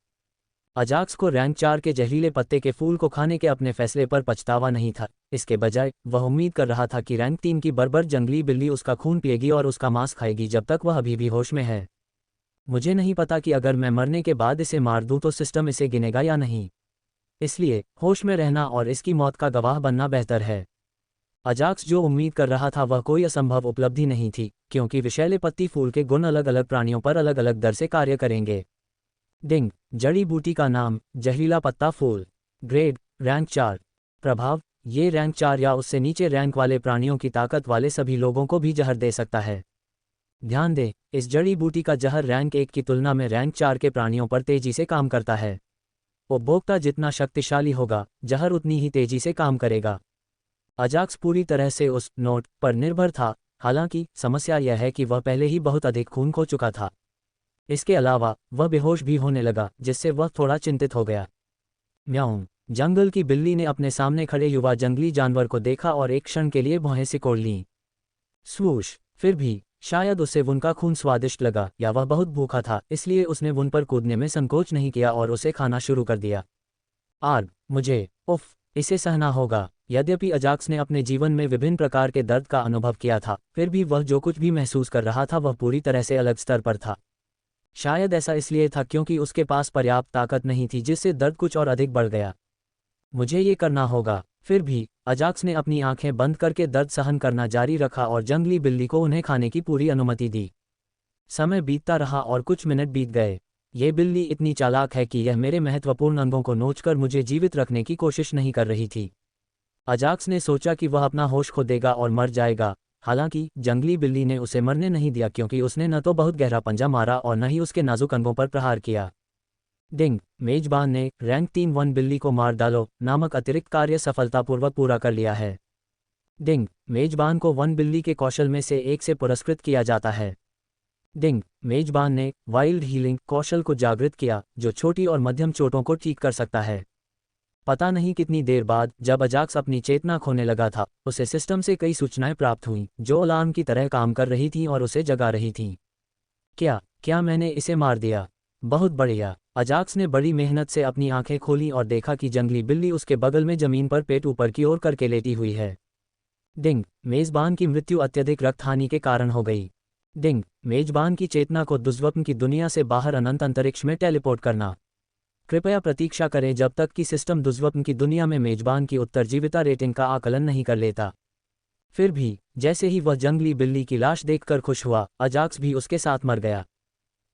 अजाक्स को रैंक 4 के जहरीले पत्ते के फूल को खाने के अपने फैसले पर पछतावा नहीं था। इसके बजाय वह उम्मीद कर रहा था कि रैंक 3 की बर्बर जंगली बिल्ली उसका खून पिएगी और उसका मांस खाएगी जब तक वह अभी भी होश में है। मुझे नहीं पता कि अगर मैं मरने के बाद इसे मार दूं तो सिस्टम इसे गिनेगा या नहीं, इसलिए होश में रहना और इसकी मौत का गवाह बनना बेहतर है। अजाक्स जो उम्मीद कर रहा था वह कोई असंभव उपलब्धि नहीं थी, क्योंकि विषैले पत्ती फूल के गुण अलग अलग प्राणियों पर अलग अलग दर से कार्य करेंगे। डिंग। जड़ी बूटी का नाम जहरीला पत्ता फूल। Grade rank 4। प्रभाव, ये रैंक 4 या उससे नीचे रैंक वाले प्राणियों की ताकत वाले सभी लोगों को भी जहर दे सकता है। ध्यान दें, इस जड़ी बूटी का जहर रैंक 1 की तुलना में रैंक 4 के प्राणियों पर तेजी से काम करता है। उपभोक्ता जितना शक्तिशाली होगा, जहर उतनी ही तेजी से काम करेगा। अजाक्स पूरी तरह से उस नोट पर निर्भर था। हालांकि समस्या यह है कि वह पहले ही बहुत अधिक खून खो चुका था। इसके अलावा वह बेहोश भी होने लगा, जिससे वह थोड़ा चिंतित हो गया। म्याऊं। जंगल की बिल्ली ने अपने सामने खड़े युवा जंगली जानवर को देखा और एक क्षण के लिए भौहें सिकोड़ लीं। स्वूश। फिर भी शायद उसे वुन का खून स्वादिष्ट लगा या वह बहुत भूखा था, इसलिए उसने वुन पर कूदने में संकोच नहीं किया और उसे खाना शुरू कर दिया। मुझे इसे सहना होगा। यद्यपि अजाक्स ने अपने जीवन में विभिन्न प्रकार के दर्द का अनुभव किया था, फिर भी वह जो कुछ भी महसूस कर रहा था वह पूरी तरह से अलग स्तर पर था। शायद ऐसा इसलिए था क्योंकि उसके पास पर्याप्त ताकत नहीं थी, जिससे दर्द कुछ और अधिक बढ़ गया। मुझे ये करना होगा। फिर भी अजाक्स ने अपनी आंखें बंद करके दर्द सहन करना जारी रखा और जंगली बिल्ली को उन्हें खाने की पूरी अनुमति दी। समय बीतता रहा और कुछ मिनट बीत गए। ये बिल्ली इतनी चालाक है कि यह मेरे महत्वपूर्ण अंगों को नोचकर मुझे जीवित रखने की कोशिश नहीं कर रही थी। अजाक्स ने सोचा कि वह अपना होश खो देगा और मर जाएगा। हालांकि जंगली बिल्ली ने उसे मरने नहीं दिया, क्योंकि उसने न तो बहुत गहरा पंजा मारा और न ही उसके नाजुक अंगों पर प्रहार किया। डिंग। मेजबान ने रैंक 3 वन बिल्ली को मार डालो नामक अतिरिक्त कार्य सफलतापूर्वक पूरा कर लिया है। डिंग। मेजबान को वन बिल्ली के कौशल में से एक से पुरस्कृत किया जाता है। डिंग। मेजबान ने वाइल्ड हीलिंग कौशल को जागृत किया, जो छोटी और मध्यम चोटों को ठीक कर सकता है। पता नहीं कितनी देर बाद जब अजाक्स अपनी चेतना खोने लगा था, उसे सिस्टम से कई सूचनाएं प्राप्त हुईं जो अलार्म की तरह काम कर रही थीं और उसे जगा रही थीं। क्या क्या मैंने इसे मार दिया? बहुत बढ़िया। अजाक्स ने बड़ी मेहनत से अपनी आंखें खोलीं और देखा कि जंगली बिल्ली उसके बगल में जमीन पर पेट ऊपर की ओर करके लेटी हुई है। डिंग, मेजबान की मृत्यु अत्यधिक रक्तहानि के कारण हो गई। डिंग, मेजबान की चेतना को दुष्स्वप्न की दुनिया से बाहर अनंत अंतरिक्ष में टेलीपोर्ट करना। कृपया प्रतीक्षा करें जब तक कि सिस्टम दुष्स्वप्न की दुनिया में मेजबान की उत्तरजीविता रेटिंग का आकलन नहीं कर लेता। फिर भी जैसे ही वह जंगली बिल्ली की लाश देखकर खुश हुआ, अजाक्स भी उसके साथ मर गया।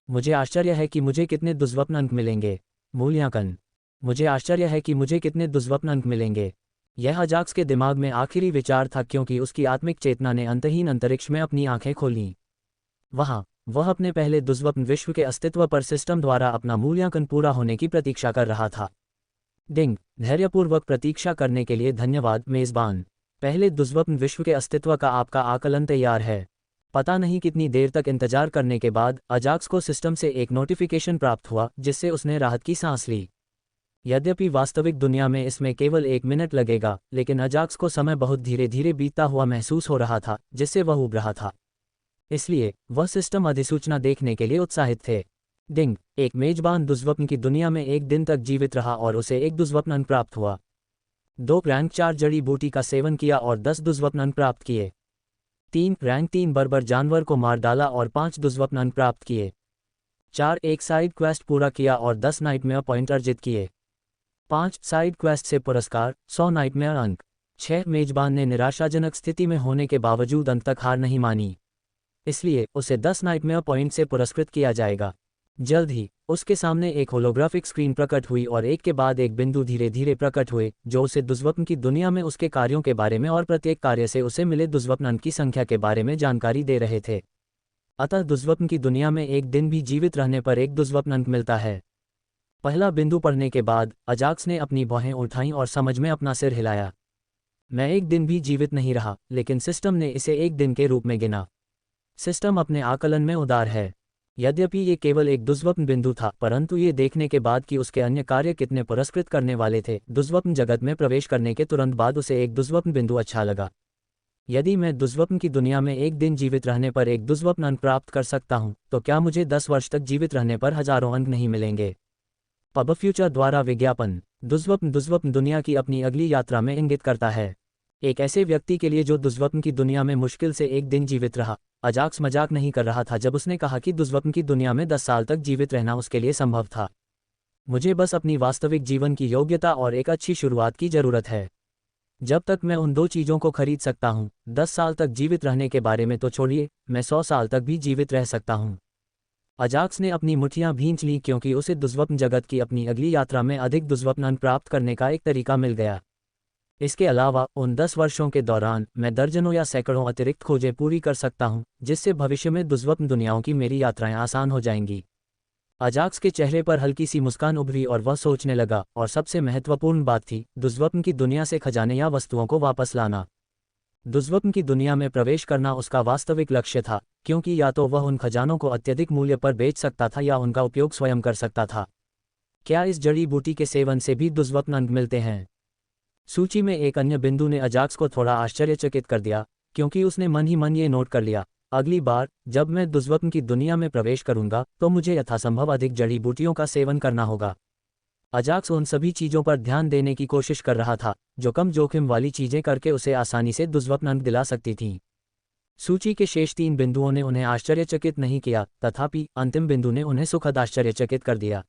मुझे आश्चर्य है कि मुझे कितने दुष्स्वप्न अंक मिलेंगे। मूल्यांकन। मुझे आश्चर्य है कि मुझे कितने दुष्स्वप्न अंक मिलेंगे। यह अजाक्स के दिमाग में आखिरी विचार था क्योंकि उसकी आत्मिक चेतना ने अंतहीन अंतरिक्ष में अपनी आंखें खोलीं। वहाँ वह अपने पहले दुष्स्वप्न विश्व के अस्तित्व पर सिस्टम द्वारा अपना मूल्यांकन पूरा होने की प्रतीक्षा कर रहा था। डिंग, धैर्यपूर्वक प्रतीक्षा करने के लिए धन्यवाद मेजबान। पहले दुष्स्वप्न विश्व के अस्तित्व का आपका आकलन तैयार है। पता नहीं कितनी देर तक इंतजार करने के बाद अजाक्स को सिस्टम से एक नोटिफिकेशन प्राप्त हुआ जिससे उसने राहत की सांस ली। यद्यपि वास्तविक दुनिया में इसमें केवल 1 मिनट लगेगा, लेकिन अजाक्स को समय बहुत धीरे धीरे बीतता हुआ महसूस हो रहा था जिससे वह ऊब रहा था। इसलिए वह सिस्टम अधिसूचना देखने के लिए उत्साहित थे। डिंग, एक मेजबान दुष्स्वप्न की दुनिया में 1 दिन तक जीवित रहा और उसे एक दुष्स्वप्न अंक प्राप्त हुआ। 2 रैंक 4 जड़ी बूटी का सेवन किया और 10 दुष्स्वप्न अंक प्राप्त किए। 3 रैंक 3 बर्बर जानवर को मार डाला और 5 दुष्स्वप्न अंक प्राप्त किए। 4 एक साइड क्वेस्ट पूरा किया और 10 नाइटमेयर पॉइंट अर्जित किए। 5 साइड क्वेस्ट से पुरस्कार 100 नाइटमेयर अंक। 6 मेजबान ने निराशाजनक स्थिति में होने के बावजूद अंत तक हार नहीं मानी, इसलिए उसे 10 नाइटमेयर पॉइंट से पुरस्कृत किया जाएगा। जल्द ही उसके सामने एक होलोग्राफिक स्क्रीन प्रकट हुई और एक के बाद एक बिंदु धीरे धीरे प्रकट हुए जो उसे दुष्स्वप्न की दुनिया में उसके कार्यों के बारे में और प्रत्येक कार्य से उसे मिले दुष्स्वप्न अंक की संख्या के बारे में जानकारी दे रहे थे। अतः दुष्स्वप्न की दुनिया में एक दिन भी जीवित रहने पर एक दुष्स्वप्न अंक मिलता है। पहला बिंदु पढ़ने के बाद अजाक्स ने अपनी भौहें उठाईं और समझ में अपना सिर हिलाया। मैं एक दिन भी जीवित नहीं रहा, लेकिन सिस्टम ने इसे एक दिन के रूप में गिना। सिस्टम अपने आकलन में उदार है। यद्यपि ये केवल एक दुष्स्वप्न बिंदु था, परंतु ये देखने के बाद कि उसके अन्य कार्य कितने पुरस्कृत करने वाले थे, दुष्स्वप्न जगत में प्रवेश करने के तुरंत बाद उसे एक दुष्स्वप्न बिंदु अच्छा लगा। यदि मैं दुष्स्वप्न की दुनिया में एक दिन जीवित रहने पर एक दुष्स्वप्न अंक प्राप्त कर सकता हूं, तो क्या मुझे 10 वर्ष तक जीवित रहने पर हजारों अंक नहीं मिलेंगे? पब फ्यूचर द्वारा विज्ञापन। दुष्स्वप्न दुनिया की अपनी अगली यात्रा में इंगित करता है। एक ऐसे व्यक्ति के लिए जो दुष्स्वप्न की दुनिया में मुश्किल से एक दिन जीवित रहा। अजाक्स मजाक नहीं कर रहा था जब उसने कहा कि दुष्स्वप्न की दुनिया में 10 साल तक जीवित रहना उसके लिए संभव था। मुझे बस अपनी वास्तविक जीवन की योग्यता और एक अच्छी शुरुआत की जरूरत है। जब तक मैं उन 2 चीज़ों को खरीद सकता हूँ, 10 साल तक जीवित रहने के बारे में तो छोड़िए, मैं 100 साल तक भी जीवित रह सकता हूँ। अजाक्स ने अपनी मुट्ठियां भींच लीं क्योंकि उसे दुष्स्वप्न जगत की अपनी अगली यात्रा में अधिक दुष्स्वप्न अंक प्राप्त करने का एक तरीका मिल गया। इसके अलावा उन 10 वर्षों के दौरान मैं दर्जनों या सैकड़ों अतिरिक्त खोजें पूरी कर सकता हूं, जिससे भविष्य में दुष्स्वप्न दुनियाओं की मेरी यात्राएं आसान हो जाएंगी। अजाक्स के चेहरे पर हल्की सी मुस्कान उभरी और वह सोचने लगा, और सबसे महत्वपूर्ण बात थी दुष्स्वप्न की दुनिया से खजाने या वस्तुओं को वापस लाना। दुष्स्वप्न की दुनिया में प्रवेश करना उसका वास्तविक लक्ष्य था, क्योंकि या तो वह उन खजानों को अत्यधिक मूल्य पर बेच सकता था या उनका उपयोग स्वयं कर सकता था। क्या इस जड़ी बूटी के सेवन से भी दुष्स्वप्न अंक मिलते हैं? सूची में एक अन्य बिंदु ने अजाक्स को थोड़ा आश्चर्यचकित कर दिया, क्योंकि उसने मन ही मन ये नोट कर लिया, अगली बार जब मैं दुष्स्वप्न की दुनिया में प्रवेश करूंगा तो मुझे यथासंभव अधिक जड़ी बूटियों का सेवन करना होगा। अजाक्स उन सभी चीज़ों पर ध्यान देने की कोशिश कर रहा था जो कम जोखिम वाली चीज़ें करके उसे आसानी से दुष्स्वप्न अंक दिला सकती थीं। सूची के शेष 3 बिंदुओं ने उन्हें आश्चर्यचकित नहीं किया, तथापि अंतिम बिंदु ने उन्हें सुखद आश्चर्यचकित कर दिया।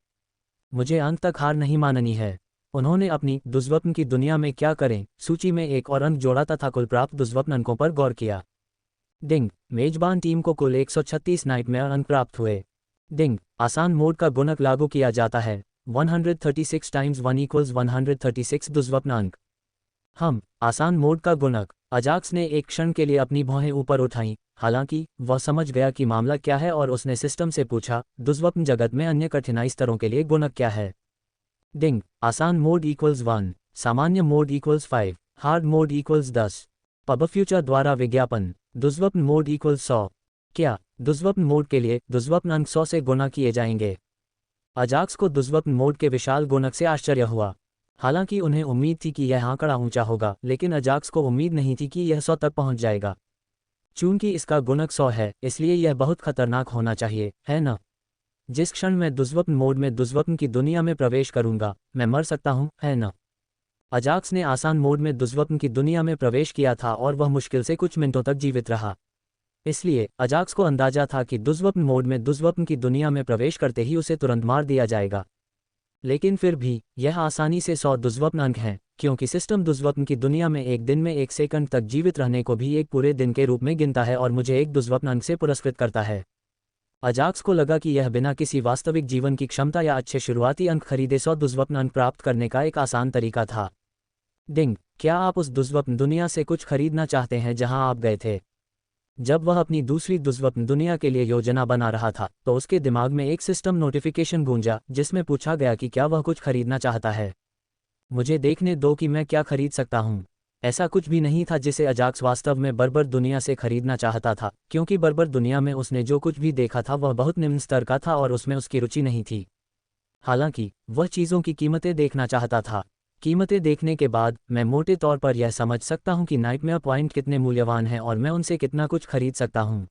मुझे अंत तक हार नहीं माननी है। उन्होंने अपनी दुष्स्वप्न की दुनिया में क्या करें सूची में एक और अंक जोड़ा तथा कुल प्राप्त दुष्स्वप्न अंकों पर गौर किया। डिंग, मेजबान टीम को कुल 136 नाइटमेयर अंक प्राप्त हुए। डिंग, आसान मोड का गुणक लागू किया जाता है। 136 टाइम्स 1 = 136 दुष्स्वप्न अंक। हम आसान मोड का गुणक। अजाक्स ने एक क्षण के लिए अपनी भौहें ऊपर उठाईं, हालांकि वह समझ गया कि मामला क्या है और उसने सिस्टम से पूछा, दुष्स्वप्न जगत में अन्य कठिनाई स्तरों के लिए गुणक क्या है? डिंग, आसान मोड = 1, सामान्य mode = 5, hard mode = 10। Pub future द्वारा विज्ञापन। दुष्स्वप्न मोड = 100। क्या दुष्स्वप्न मोड के लिए दुष्स्वप्न अंक 100 से गुणा किए जाएंगे? अजाक्स को दुष्स्वप्न मोड के विशाल गुणक से आश्चर्य हुआ। हालांकि उन्हें उम्मीद थी कि यह आंकड़ा ऊंचा होगा, लेकिन अजाक्स को उम्मीद नहीं थी कि यह 100 तक पहुंच जाएगा। चूंकि इसका गुणक 100 है, इसलिए यह बहुत खतरनाक होना चाहिए, है ना? जिस क्षण मैं दुष्स्वप्न मोड में दुष्स्वप्न की दुनिया में प्रवेश करूंगा, मैं मर सकता हूं, है ना? अजाक्स ने आसान मोड में दुष्स्वप्न की दुनिया में प्रवेश किया था और वह मुश्किल से कुछ मिनटों तक जीवित रहा। इसलिए अजाक्स को अंदाजा था कि दुष्स्वप्न मोड में दुष्स्वप्न की दुनिया में प्रवेश करते ही उसे तुरंत मार दिया जाएगा। लेकिन फिर भी यह आसानी से 100 दुष्स्वप्न अंक हैं, क्योंकि सिस्टम दुष्स्वप्न की दुनिया में एक दिन में 1 सेकंड तक जीवित रहने को भी एक पूरे दिन के रूप में गिनता है और मुझे एक दुष्स्वप्न अंक से पुरस्कृत करता है। अजाक्स को लगा कि यह बिना किसी वास्तविक जीवन की क्षमता या अच्छे शुरुआती अंक खरीदे 100 दुष्स्वप्न अंक प्राप्त करने का एक आसान तरीका था। डिंग, क्या आप उस दुष्स्वप्न दुनिया से कुछ खरीदना चाहते हैं जहां आप गए थे? जब वह अपनी दूसरी दुष्स्वप्न दुनिया के लिए योजना बना रहा था, तो उसके दिमाग में एक सिस्टम नोटिफिकेशन गूंजा जिसमें पूछा गया कि क्या वह कुछ खरीदना चाहता है। मुझे देखने दो कि मैं क्या खरीद सकता हूं। ऐसा कुछ भी नहीं था जिसे अजाक्स वास्तव में बर्बर दुनिया से खरीदना चाहता था, क्योंकि बर्बर दुनिया में उसने जो कुछ भी देखा था वह बहुत निम्न स्तर का था और उसमें उसकी रुचि नहीं थी। हालांकि वह चीज़ों की कीमतें देखना चाहता था। कीमतें देखने के बाद मैं मोटे तौर पर यह समझ सकता हूं कि नाइटमेयर पॉइंट कितने मूल्यवान हैं और मैं उनसे कितना कुछ खरीद सकता हूं।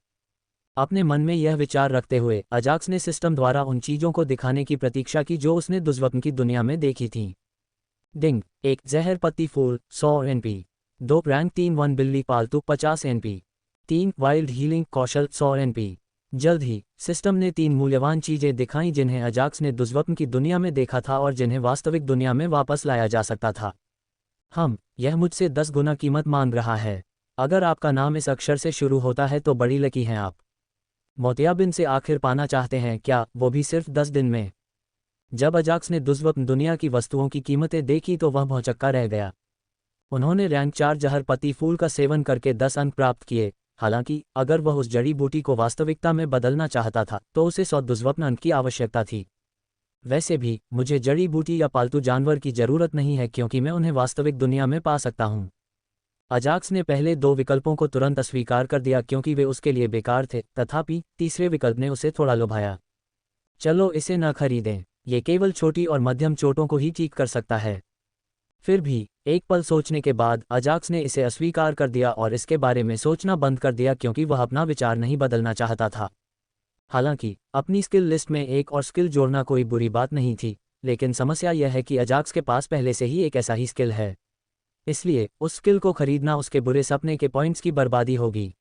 अपने मन में यह विचार रखते हुए अजाक्स ने सिस्टम द्वारा उन चीज़ों को दिखाने की प्रतीक्षा की जो उसने दुष्स्वप्न की दुनिया में देखी थी। डिंग, 1 जहर पत्ती फूल 100 NP, 2 प्रैंक 3 1 बिल्ली पालतू 50 NP, 3 वाइल्ड हीलिंग कौशल 100 NP। जल्द ही सिस्टम ने 3 मूल्यवान चीज़ें दिखाईं जिन्हें अजाक्स ने दुष्स्वप्न की दुनिया में देखा था और जिन्हें वास्तविक दुनिया में वापस लाया जा सकता था। यह मुझसे 10 गुना कीमत मांग रहा है। अगर आपका नाम इस अक्षर से शुरू होता है तो बड़ी लकी हैं आप। मोतियाबिंद से आखिर पाना चाहते हैं क्या, वो भी सिर्फ 10 दिन में? जब अजाक्स ने दुष्स्वप्न दुनिया की वस्तुओं की कीमतें देखी तो वह भौंचक्का रह गया। उन्होंने रैंक 4 जहर पत्ती फूल का सेवन करके 10 अंक प्राप्त किए। हालांकि अगर वह उस जड़ी बूटी को वास्तविकता में बदलना चाहता था तो उसे 100 दुष्स्वप्न अंक की आवश्यकता थी। वैसे भी मुझे जड़ी बूटी या पालतू जानवर की जरूरत नहीं है, क्योंकि मैं उन्हें वास्तविक दुनिया में पा सकता हूं। अजाक्स ने पहले 2 विकल्पों को तुरंत अस्वीकार कर दिया क्योंकि वे उसके लिए बेकार थे, तथापि तीसरे विकल्प ने उसे थोड़ा लुभाया। चलो इसे न खरीदें, ये केवल छोटी और मध्यम चोटों को ही ठीक कर सकता है। फिर भी एक पल सोचने के बाद अजाक्स ने इसे अस्वीकार कर दिया और इसके बारे में सोचना बंद कर दिया क्योंकि वह अपना विचार नहीं बदलना चाहता था। हालांकि अपनी स्किल लिस्ट में एक और स्किल जोड़ना कोई बुरी बात नहीं थी, लेकिन समस्या यह है कि अजाक्स के पास पहले से ही एक ऐसा ही स्किल है। इसलिए उस स्किल को खरीदना उसके बुरे सपने के पॉइंट्स की बर्बादी होगी।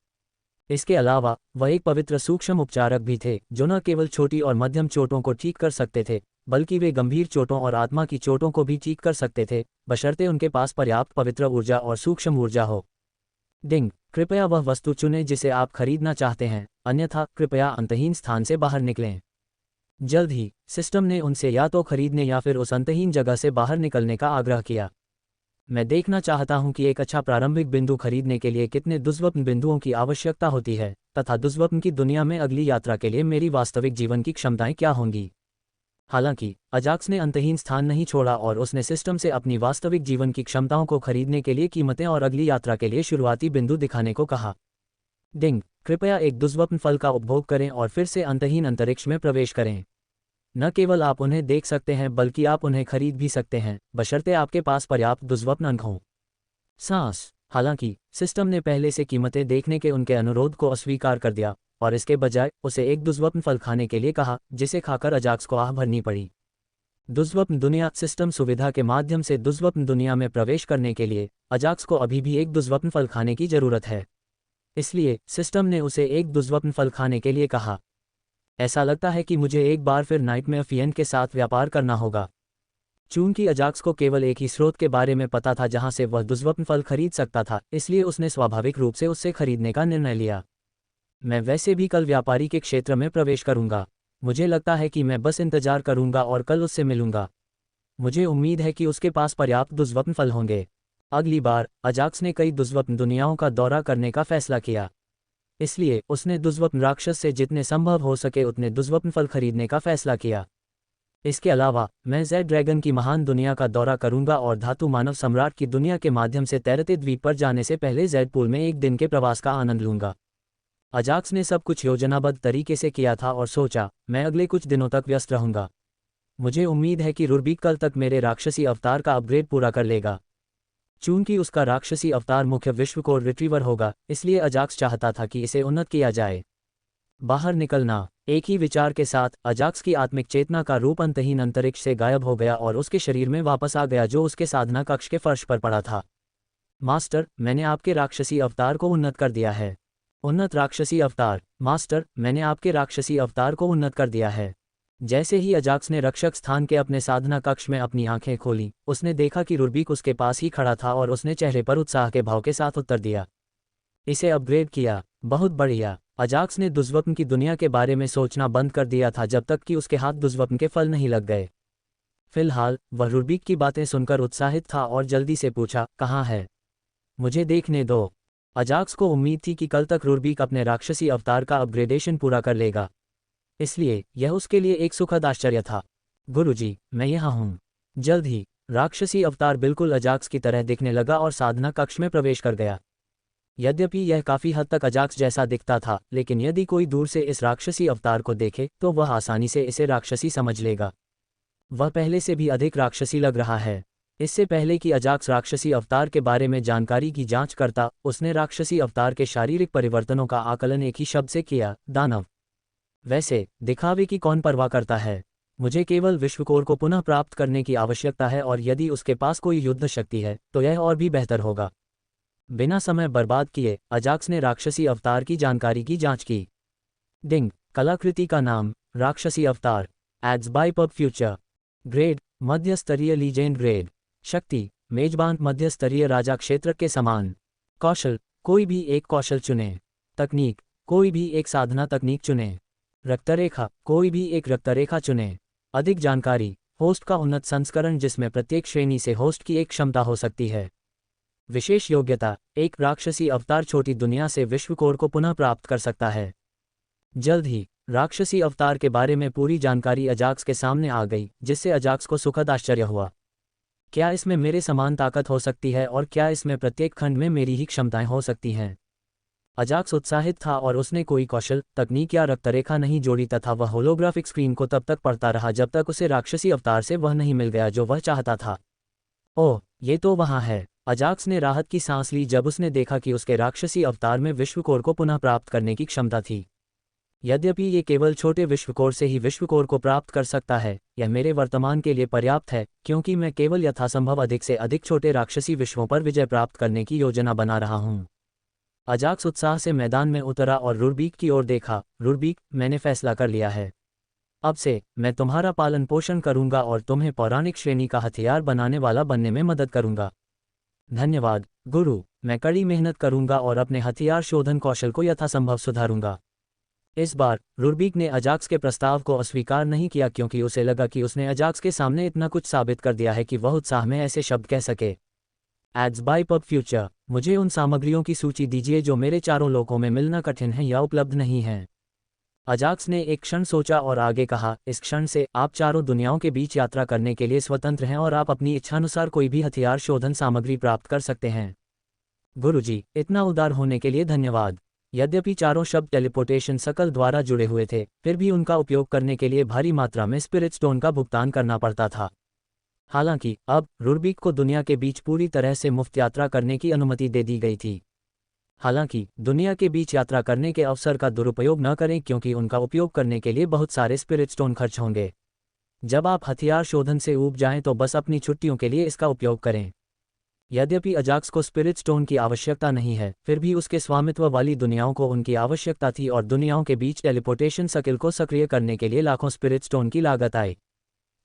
इसके अलावा वह एक पवित्र सूक्ष्म उपचारक भी थे जो न केवल छोटी और मध्यम चोटों को ठीक कर सकते थे, बल्कि वे गंभीर चोटों और आत्मा की चोटों को भी ठीक कर सकते थे, बशर्ते उनके पास पर्याप्त पवित्र ऊर्जा और सूक्ष्म ऊर्जा हो। डिंग, कृपया वह वस्तु चुनें जिसे आप खरीदना चाहते हैं, अन्यथा कृपया अंतहीन स्थान से बाहर निकलें। जल्द ही सिस्टम ने उनसे या तो खरीदने या फिर उस अंतहीन जगह से बाहर निकलने का आग्रह किया। मैं देखना चाहता हूं कि एक अच्छा प्रारंभिक बिंदु खरीदने के लिए कितने दुष्स्वप्न बिंदुओं की आवश्यकता होती है, तथा दुष्स्वप्न की दुनिया में अगली यात्रा के लिए मेरी वास्तविक जीवन की क्षमताएं क्या होंगी। हालांकि अजाक्स ने अंतहीन स्थान नहीं छोड़ा और उसने सिस्टम से अपनी वास्तविक जीवन की क्षमताओं को खरीदने के लिए कीमतें और अगली यात्रा के लिए शुरुआती बिंदु दिखाने को कहा। डिंग, कृपया एक दुष्स्वप्न फल का उपभोग करें और फिर से अंतहीन अंतरिक्ष में प्रवेश करें। न केवल आप उन्हें देख सकते हैं बल्कि आप उन्हें खरीद भी सकते हैं, बशर्ते आपके पास पर्याप्त दुष्स्वप्न अंक हों। सांस। हालांकि सिस्टम ने पहले से कीमतें देखने के उनके अनुरोध को अस्वीकार कर दिया और इसके बजाय उसे एक दुष्स्वप्न फल खाने के लिए कहा, जिसे खाकर अजाक्स को आह भरनी पड़ी। दुष्स्वप्न दुनिया सिस्टम सुविधा के माध्यम से दुष्स्वप्न दुनिया में प्रवेश करने के लिए अजाक्स को अभी भी एक दुष्स्वप्न फल खाने की जरूरत है। इसलिए सिस्टम ने उसे एक दुष्स्वप्न फल खाने के लिए कहा। ऐसा लगता है कि मुझे एक बार फिर नाइटमेयर फिएन के साथ व्यापार करना होगा। चूंकि अजाक्स को केवल एक ही स्रोत के बारे में पता था जहां से वह दुष्स्वप्न फल खरीद सकता था, इसलिए उसने स्वाभाविक रूप से उससे खरीदने का निर्णय लिया। मैं वैसे भी कल व्यापारी के क्षेत्र में प्रवेश करूंगा। मुझे लगता है कि मैं बस इंतजार करूंगा और कल उससे मिलूंगा। मुझे उम्मीद है कि उसके पास पर्याप्त दुष्स्वप्न फल होंगे। अगली बार अजाक्स ने कई दुष्स्वप्न दुनियाओं का दौरा करने का फैसला किया, इसलिए उसने दुष्स्वप्न राक्षस से जितने संभव हो सके उतने दुष्स्वप्न फल खरीदने का फैसला किया। इसके अलावा मैं जेड ड्रैगन की महान दुनिया का दौरा करूंगा और धातु मानव सम्राट की दुनिया के माध्यम से तैरते द्वीप पर जाने से पहले जेड पूल में एक दिन के प्रवास का आनंद लूंगा। अजाक्स ने सब कुछ योजनाबद्ध तरीके से किया था और सोचा, मैं अगले कुछ दिनों तक व्यस्त रहूंगा। मुझे उम्मीद है कि रुर्बीक कल तक मेरे राक्षसी अवतार का अपग्रेड पूरा कर लेगा। चूंकि उसका राक्षसी अवतार मुख्य विश्व कोर रिट्रीवर होगा, इसलिए अजाक्स चाहता था कि इसे उन्नत किया जाए। बाहर निकलना। एक ही विचार के साथ अजाक्स की आत्मिक चेतना का रूप अंतहीन अंतरिक्ष से गायब हो गया और उसके शरीर में वापस आ गया, जो उसके साधना कक्ष के फर्श पर पड़ा था। मास्टर, मैंने आपके राक्षसी अवतार को उन्नत कर दिया है। उन्नत राक्षसी अवतार। मास्टर, मैंने आपके राक्षसी अवतार को उन्नत कर दिया है। जैसे ही अजाक्स ने रक्षक स्थान के अपने साधना कक्ष में अपनी आंखें खोली, उसने देखा कि रुर्बीक उसके पास ही खड़ा था और उसने चेहरे पर उत्साह के भाव के साथ उत्तर दिया। इसे अपग्रेड किया। बहुत बढ़िया। अजाक्स ने दुष्स्वप्न की दुनिया के बारे में सोचना बंद कर दिया था जब तक कि उसके हाथ दुष्स्वप्न के फल नहीं लग गए। फिलहाल वह रुर्बीक की बातें सुनकर उत्साहित था और जल्दी से पूछा, कहाँ है? मुझे देखने दो। अजाक्स को उम्मीद थी कि कल तक रुर्बीक अपने राक्षसी अवतार का अपग्रेडेशन पूरा कर लेगा, इसलिए यह उसके लिए एक सुखद आश्चर्य था। गुरुजी, मैं यहाँ हूँ। जल्द ही राक्षसी अवतार बिल्कुल अजाक्स की तरह दिखने लगा और साधना कक्ष में प्रवेश कर गया। यद्यपि यह काफी हद तक अजाक्स जैसा दिखता था, लेकिन यदि कोई दूर से इस राक्षसी अवतार को देखे तो वह आसानी से इसे राक्षसी समझ लेगा। वह पहले से भी अधिक राक्षसी लग रहा है। इससे पहले कि अजाक्स राक्षसी अवतार के बारे में जानकारी की जांच करता, उसने राक्षसी अवतार के शारीरिक परिवर्तनों का आकलन एक ही शब्द से किया, दानव। वैसे दिखावे की कौन परवाह करता है? मुझे केवल विश्वकोर को पुनः प्राप्त करने की आवश्यकता है, और यदि उसके पास कोई युद्ध शक्ति है तो यह और भी बेहतर होगा। बिना समय बर्बाद किए अजाक्स ने राक्षसी अवतार की जानकारी की जांच की। डिंग। कलाकृति का नाम, राक्षसी अवतार। Ads by pub future. Grade, मध्य स्तरीय लीजेंड ग्रेड। शक्ति, मेजबान मध्य स्तरीय राजा क्षेत्र के समान। कौशल, कोई भी एक कौशल चुनें। तकनीक, कोई भी एक साधना तकनीक चुनें। रक्तरेखा, कोई भी एक रक्तरेखा चुनें। अधिक जानकारी, होस्ट का उन्नत संस्करण जिसमें प्रत्येक श्रेणी से होस्ट की एक क्षमता हो सकती है। विशेष योग्यता, एक राक्षसी अवतार छोटी दुनिया से विश्वकोर को पुनः प्राप्त कर सकता है। जल्द ही राक्षसी अवतार के बारे में पूरी जानकारी अजाक्स के सामने आ गई, जिससे अजाक्स को सुखद आश्चर्य हुआ। क्या इसमें मेरे समान ताकत हो सकती है, और क्या इसमें प्रत्येक खंड में मेरी ही क्षमताएं हो सकती हैं? अजाक्स उत्साहित था और उसने कोई कौशल, तकनीक या रक्तरेखा नहीं जोड़ी, तथा वह होलोग्राफिक स्क्रीन को तब तक पढ़ता रहा जब तक उसे राक्षसी अवतार से वह नहीं मिल गया जो वह चाहता था। ओह, ये तो वहाँ है। अजाक्स ने राहत की सांस ली जब उसने देखा कि उसके राक्षसी अवतार में विश्वकोर को पुनः प्राप्त करने की क्षमता थी। यद्यपि ये केवल छोटे विश्वकोर से ही विश्वकोर को प्राप्त कर सकता है, यह मेरे वर्तमान के लिए पर्याप्त है, क्योंकि मैं केवल यथासंभव अधिक से अधिक छोटे राक्षसी विश्वों पर विजय प्राप्त करने की योजना बना रहा हूँ। अजाक्स उत्साह से मैदान में उतरा और रुर्बीक की ओर देखा। रुर्बीक, मैंने फैसला कर लिया है। अब से मैं तुम्हारा पालन पोषण करूंगा और तुम्हें पौराणिक श्रेणी का हथियार बनाने वाला बनने में मदद करूंगा। धन्यवाद गुरु, मैं कड़ी मेहनत करूंगा और अपने हथियार शोधन कौशल को यथासंभव सुधारूंगा। इस बार रुर्बीक ने अजाक्स के प्रस्ताव को अस्वीकार नहीं किया, क्योंकि उसे लगा कि उसने अजाक्स के सामने इतना कुछ साबित कर दिया है कि वह उत्साह में ऐसे शब्द कह सके। Ads by pub future. मुझे उन सामग्रियों की सूची दीजिए जो मेरे चारों लोकों में मिलना कठिन है या उपलब्ध नहीं है। अजाक्स ने एक क्षण सोचा और आगे कहा, इस क्षण से आप चारों दुनियाओं के बीच यात्रा करने के लिए स्वतंत्र हैं और आप अपनी इच्छानुसार कोई भी हथियार शोधन सामग्री प्राप्त कर सकते हैं। गुरुजी, इतना उदार होने के लिए धन्यवाद। यद्यपि चारों शब्द टेलीपोर्टेशन सकल द्वारा जुड़े हुए थे, फिर भी उनका उपयोग करने के लिए भारी मात्रा में स्पिरिट स्टोन का भुगतान करना पड़ता था। हालांकि अब रुर्बीक को दुनिया के बीच पूरी तरह से मुफ्त यात्रा करने की अनुमति दे दी गई थी। हालांकि दुनिया के बीच यात्रा करने के अवसर का दुरुपयोग न करें, क्योंकि उनका उपयोग करने के लिए बहुत सारे स्पिरिट स्टोन खर्च होंगे। जब आप हथियार शोधन से ऊब जाएं तो बस अपनी छुट्टियों के लिए इसका उपयोग करें। यद्यपि अजाक्स को स्पिरिट स्टोन की आवश्यकता नहीं है, फिर भी उसके स्वामित्व वाली दुनियाओं को उनकी आवश्यकता थी और दुनियाओं के बीच टेलीपोर्टेशन स्किल को सक्रिय करने के लिए लाखों स्पिरिट स्टोन की लागत आई।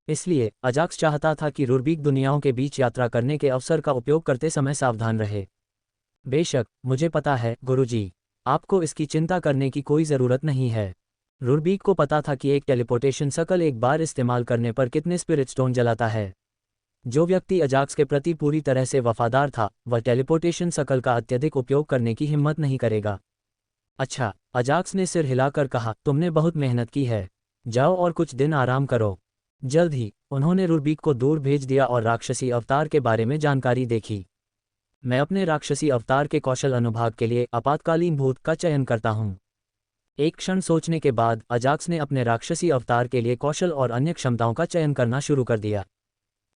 इसलिए अजाक्स चाहता था कि रुर्बीक दुनियाओं के बीच यात्रा करने के अवसर का उपयोग करते समय सावधान रहे। बेशक, मुझे पता है गुरुजी, आपको इसकी चिंता करने की कोई ज़रूरत नहीं है। रुर्बीक को पता था कि एक टेलीपोर्टेशन सकल एक बार इस्तेमाल करने पर कितने स्पिरिट स्टोन जलाता है। जो व्यक्ति अजाक्स के प्रति पूरी तरह से वफादार था, वह टेलीपोर्टेशन सकल का अत्यधिक उपयोग करने की हिम्मत नहीं करेगा। अच्छा, अजाक्स ने सिर हिलाकर कहा, तुमने बहुत मेहनत की है, जाओ और कुछ दिन आराम करो। जल्द ही उन्होंने रुर्बीक को दूर भेज दिया और राक्षसी अवतार के बारे में जानकारी देखी। मैं अपने राक्षसी अवतार के कौशल अनुभाग के लिए आपातकालीन भूत का चयन करता हूँ। एक क्षण सोचने के बाद अजाक्स ने अपने राक्षसी अवतार के लिए कौशल और अन्य क्षमताओं का चयन करना शुरू कर दिया।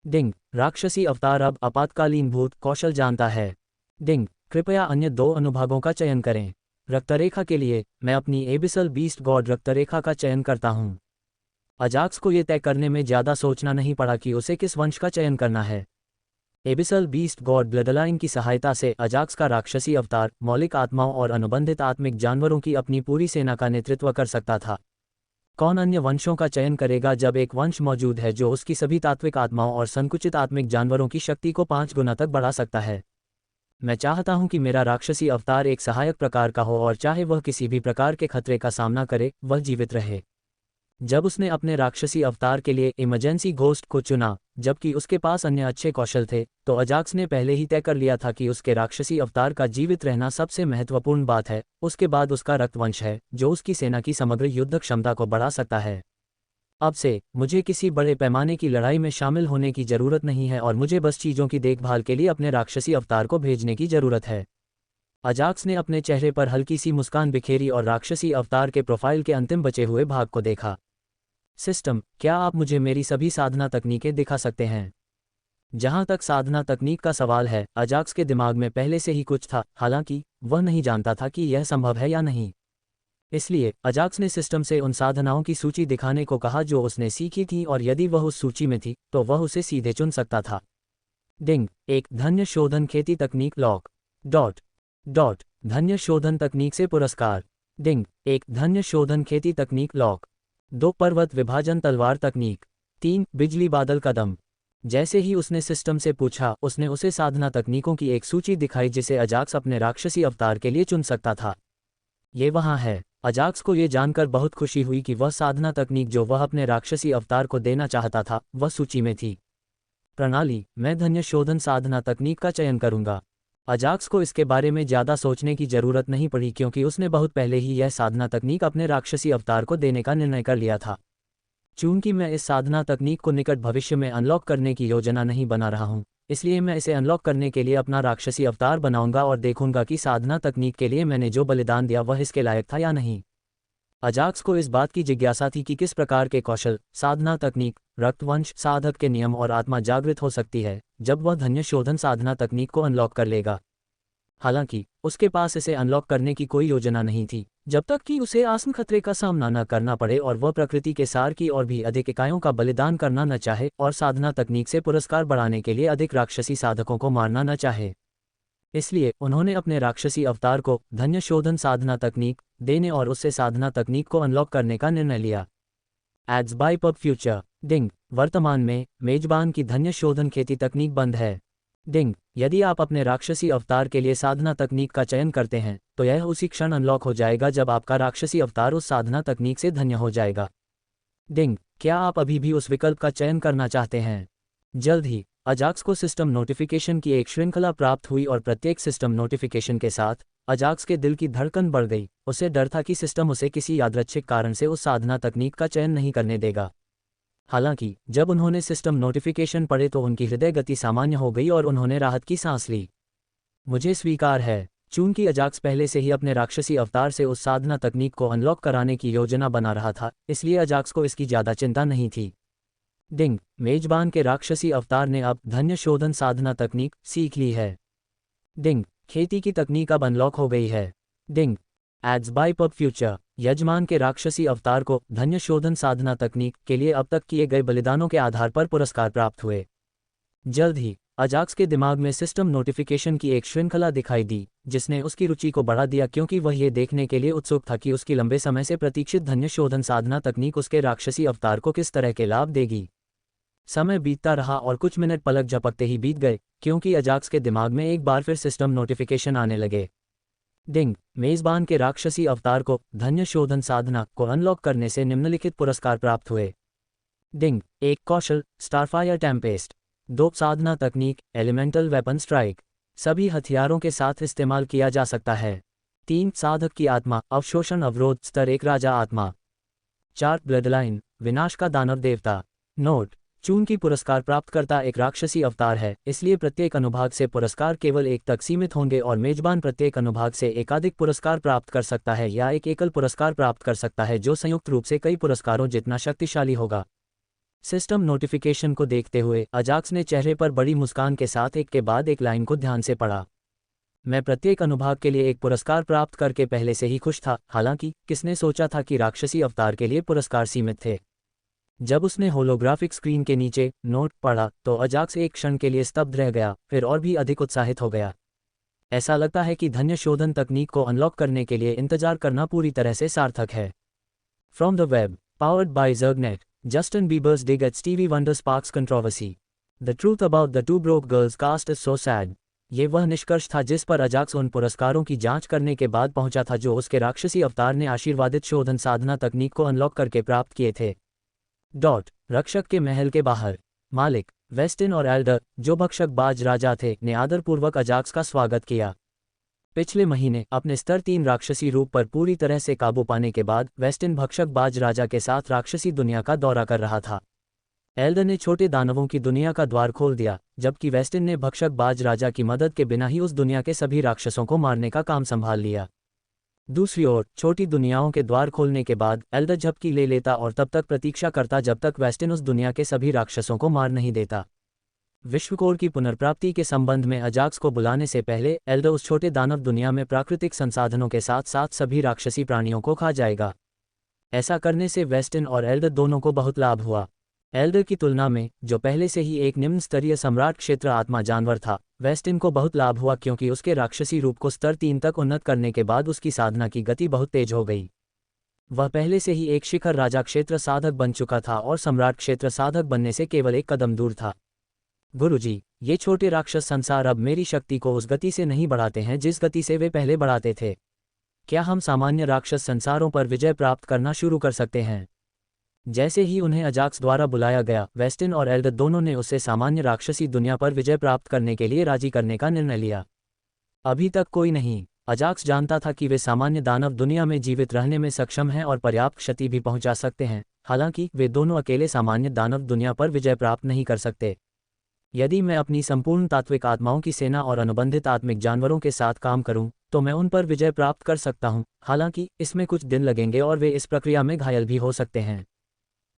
डिंग, राक्षसी अवतार अब आपातकालीन भूत कौशल जानता है। डिंग, कृपया अन्य 2 अनुभागों का चयन करें। रक्तरेखा के लिए मैं अपनी एबिसल बीस्ट गॉड रक्तरेखा का चयन करता हूँ। अजाक्स को ये तय करने में ज़्यादा सोचना नहीं पड़ा कि उसे किस वंश का चयन करना है। एबिसल बीस्ट गॉड ब्लडलाइन की सहायता से अजाक्स का राक्षसी अवतार मौलिक आत्माओं और अनुबंधित आत्मिक जानवरों की अपनी पूरी सेना का नेतृत्व कर सकता था। कौन अन्य वंशों का चयन करेगा जब एक वंश मौजूद है जो उसकी सभी तात्विक आत्माओं और संकुचित आत्मिक जानवरों की शक्ति को 5 गुना तक बढ़ा सकता है। मैं चाहता हूं कि मेरा राक्षसी अवतार एक सहायक प्रकार का हो और चाहे वह किसी भी प्रकार के खतरे का सामना करे, वह जीवित रहे। जब उसने अपने राक्षसी अवतार के लिए इमरजेंसी घोस्ट को चुना, जबकि उसके पास अन्य अच्छे कौशल थे, तो अजाक्स ने पहले ही तय कर लिया था कि उसके राक्षसी अवतार का जीवित रहना सबसे महत्वपूर्ण बात है। उसके बाद उसका रक्तवंश है, जो उसकी सेना की समग्र युद्ध क्षमता को बढ़ा सकता है। अब से मुझे किसी बड़े पैमाने की लड़ाई में शामिल होने की जरूरत नहीं है और मुझे बस चीज़ों की देखभाल के लिए अपने राक्षसी अवतार को भेजने की जरूरत है। अजाक्स ने अपने चेहरे पर हल्की सी मुस्कान बिखेरी और राक्षसी अवतार के प्रोफाइल के अंतिम बचे हुए भाग को देखा। सिस्टम, क्या आप मुझे मेरी सभी साधना तकनीकें दिखा सकते हैं? जहां तक साधना तकनीक का सवाल है, अजाक्स के दिमाग में पहले से ही कुछ था, हालांकि वह नहीं जानता था कि यह संभव है या नहीं। इसलिए अजाक्स ने सिस्टम से उन साधनाओं की सूची दिखाने को कहा जो उसने सीखी थी और यदि वह उस सूची में थी तो वह उसे सीधे चुन सकता था। डिंग, एक धन्य शोधन खेती तकनीक लॉक डॉट डॉट धन्य शोधन तकनीक से पुरस्कार। डिंग, एक धन्य शोधन खेती तकनीक लॉक 2 पर्वत विभाजन तलवार तकनीक 3 बिजली बादल कदम। जैसे ही उसने सिस्टम से पूछा, उसने उसे साधना तकनीकों की एक सूची दिखाई जिसे अजाक्स अपने राक्षसी अवतार के लिए चुन सकता था। ये वहाँ है। अजाक्स को ये जानकर बहुत खुशी हुई कि वह साधना तकनीक जो वह अपने राक्षसी अवतार को देना चाहता था, वह सूची में थी। प्रणाली, मैं धन्य शोधन साधना तकनीक का चयन करूंगा। अजाक्स को इसके बारे में ज़्यादा सोचने की ज़रूरत नहीं पड़ी क्योंकि उसने बहुत पहले ही यह साधना तकनीक अपने राक्षसी अवतार को देने का निर्णय कर लिया था। चूंकि मैं इस साधना तकनीक को निकट भविष्य में अनलॉक करने की योजना नहीं बना रहा हूं, इसलिए मैं इसे अनलॉक करने के लिए अपना राक्षसी अवतार बनाऊंगा और देखूंगा कि साधना तकनीक के लिए मैंने जो बलिदान दिया वह इसके लायक था या नहीं। अजाक्स को इस बात की जिज्ञासा थी कि किस प्रकार के कौशल, साधना तकनीक, रक्तवंश, साधक के नियम और आत्मा जागृत हो सकती है जब वह धन्य शोधन साधना तकनीक को अनलॉक कर लेगा। हालांकि उसके पास इसे अनलॉक करने की कोई योजना नहीं थी जब तक कि उसे आसन खतरे का सामना न करना पड़े और वह प्रकृति के सार की और भी अधिक इकाइयों का बलिदान करना न चाहे और साधना तकनीक से पुरस्कार बढ़ाने के लिए अधिक राक्षसी साधकों को मारना न चाहे। इसलिए उन्होंने अपने राक्षसी अवतार को धन्य शोधन साधना तकनीक देने और उससे साधना तकनीक को अनलॉक करने का निर्णय लिया। Ads by pub future. डिंग, वर्तमान में मेजबान की धन्य शोधन खेती तकनीक बंद है। डिंग, यदि आप अपने राक्षसी अवतार के लिए साधना तकनीक का चयन करते हैं तो यह उसी क्षण अनलॉक हो जाएगा जब आपका राक्षसी अवतार उस साधना तकनीक से धन्य हो जाएगा। डिंग, क्या आप अभी भी उस विकल्प का चयन करना चाहते हैं? जल्द ही अजाक्स को सिस्टम नोटिफिकेशन की एक श्रृंखला प्राप्त हुई और प्रत्येक सिस्टम नोटिफिकेशन के साथ अजाक्स के दिल की धड़कन बढ़ गई। उसे डर था कि सिस्टम उसे किसी यादृच्छिक कारण से उस साधना तकनीक का चयन नहीं करने देगा। हालांकि जब उन्होंने सिस्टम नोटिफिकेशन पढ़े तो उनकी हृदय गति सामान्य हो गई और उन्होंने राहत की सांस ली। मुझे स्वीकार है। चूंकि अजाक्स पहले से ही अपने राक्षसी अवतार से उस साधना तकनीक को अनलॉक कराने की योजना बना रहा था, इसलिए अजाक्स को इसकी ज़्यादा चिंता नहीं थी। डिंग, मेजबान के राक्षसी अवतार ने अब धन्य शोधन साधना तकनीक सीख ली है। डिंग, खेती की तकनीक अब अनलॉक हो गई है। डिंग, एड्स बाय पब फ्यूचर। यजमान के राक्षसी अवतार को धन्य शोधन साधना तकनीक के लिए अब तक किए गए बलिदानों के आधार पर पुरस्कार प्राप्त हुए। जल्द ही अजाक्स के दिमाग में सिस्टम नोटिफिकेशन की एक श्रृंखला दिखाई दी जिसने उसकी रुचि को बढ़ा दिया क्योंकि वह ये देखने के लिए उत्सुक था कि उसकी लंबे समय से प्रतीक्षित धन्य शोधन साधना तकनीक उसके राक्षसी अवतार को किस तरह के लाभ देगी। समय बीतता रहा और कुछ मिनट पलक झपकते ही बीत गए क्योंकि अजाक्स के दिमाग में एक बार फिर सिस्टम नोटिफिकेशन आने लगे। डिंग, मेजबान के राक्षसी अवतार को धन्य शोधन साधना को अनलॉक करने से निम्नलिखित पुरस्कार प्राप्त हुए। डिंग, एक कौशल स्टारफायर टेम्पेस्ट। 2 साधना तकनीक एलिमेंटल वेपन स्ट्राइक, सभी हथियारों के साथ इस्तेमाल किया जा सकता है। 3 साधक की आत्मा अवशोषण अवरोध स्तर 1 राजा आत्मा। 4 ब्लडलाइन विनाश का दानव देवता। नोट, चून की पुरस्कार प्राप्तकर्ता एक राक्षसी अवतार है, इसलिए प्रत्येक अनुभाग से पुरस्कार केवल एक तक सीमित होंगे और मेजबान प्रत्येक अनुभाग से एकाधिक पुरस्कार प्राप्त कर सकता है या एक एकल पुरस्कार प्राप्त कर सकता है जो संयुक्त रूप से कई पुरस्कारों जितना शक्तिशाली होगा। सिस्टम नोटिफिकेशन को देखते हुए अजाक्स ने चेहरे पर बड़ी मुस्कान के साथ एक के बाद एक लाइन को ध्यान से पढ़ा। मैं प्रत्येक अनुभाग के लिए एक पुरस्कार प्राप्त करके पहले से ही खुश था, हालांकि किसने सोचा था कि राक्षसी अवतार के लिए पुरस्कार सीमित थे। जब उसने होलोग्राफिक स्क्रीन के नीचे नोट पढ़ा तो अजाक्स एक क्षण के लिए स्तब्ध रह गया, फिर और भी अधिक उत्साहित हो गया। ऐसा लगता है कि धन्य शोधन तकनीक को अनलॉक करने के लिए इंतजार करना पूरी तरह से सार्थक है। From the web, powered by Zergnet, Justin Bieber's dig at Stevie Wonder sparks controversy. The truth about the two broke girls cast is so sad. ये वह निष्कर्ष था जिस पर अजाक्स उन पुरस्कारों की जांच करने के बाद पहुंचा था जो उसके राक्षसी अवतार ने आशीर्वादित शोधन साधना तकनीक को अनलॉक करके प्राप्त किए थे। रक्षक के महल के बाहर, मालिक वेस्टिन और एल्डर, जो भक्षकबाज राजा थे, ने आदरपूर्वक अजाक्स का स्वागत किया। पिछले महीने अपने स्तर 3 राक्षसी रूप पर पूरी तरह से काबू पाने के बाद वेस्टिन भक्षकबाज राजा के साथ राक्षसी दुनिया का दौरा कर रहा था। एल्डर ने छोटे दानवों की दुनिया का द्वार खोल दिया, जबकि वेस्टिन ने भक्षकबाज राजा की मदद के बिना ही उस दुनिया के सभी राक्षसों को मारने का काम संभाल लिया। दूसरी ओर छोटी दुनियाओं के द्वार खोलने के बाद एल्डर झपकी ले लेता और तब तक प्रतीक्षा करता जब तक वेस्टिन उस दुनिया के सभी राक्षसों को मार नहीं देता। विश्वकोर की पुनर्प्राप्ति के संबंध में अजाक्स को बुलाने से पहले एल्डर उस छोटे दानव दुनिया में प्राकृतिक संसाधनों के साथ साथ सभी राक्षसी प्राणियों को खा जाएगा। ऐसा करने से वेस्टिन और एल्डर दोनों को बहुत लाभ हुआ। एल्डर की तुलना में, जो पहले से ही एक निम्न स्तरीय सम्राट क्षेत्र आत्मा जानवर था, वेस्टिन को बहुत लाभ हुआ क्योंकि उसके राक्षसी रूप को स्तर 3 तक उन्नत करने के बाद उसकी साधना की गति बहुत तेज हो गई। वह पहले से ही एक शिखर राजा क्षेत्र साधक बन चुका था और सम्राट क्षेत्र साधक बनने से केवल एक कदम दूर था। गुरुजी, ये छोटे राक्षस संसार अब मेरी शक्ति को उस गति से नहीं बढ़ाते हैं जिस गति से वे पहले बढ़ाते थे। क्या हम सामान्य राक्षस संसारों पर विजय प्राप्त करना शुरू कर सकते हैं? जैसे ही उन्हें अजाक्स द्वारा बुलाया गया, वेस्टिन और एल्डर दोनों ने उससे सामान्य राक्षसी दुनिया पर विजय प्राप्त करने के लिए राजी करने का निर्णय लिया। अभी तक कोई नहीं। अजाक्स जानता था कि वे सामान्य दानव दुनिया में जीवित रहने में सक्षम हैं और पर्याप्त क्षति भी पहुंचा सकते हैं, हालांकि वे दोनों अकेले सामान्य दानव दुनिया पर विजय प्राप्त नहीं कर सकते। यदि मैं अपनी संपूर्ण तात्विक आत्माओं की सेना और अनुबंधित आत्मिक जानवरों के साथ काम करूं, तो मैं उन पर विजय प्राप्त कर सकता हूं, हालांकि इसमें कुछ दिन लगेंगे और वे इस प्रक्रिया में घायल भी हो सकते हैं।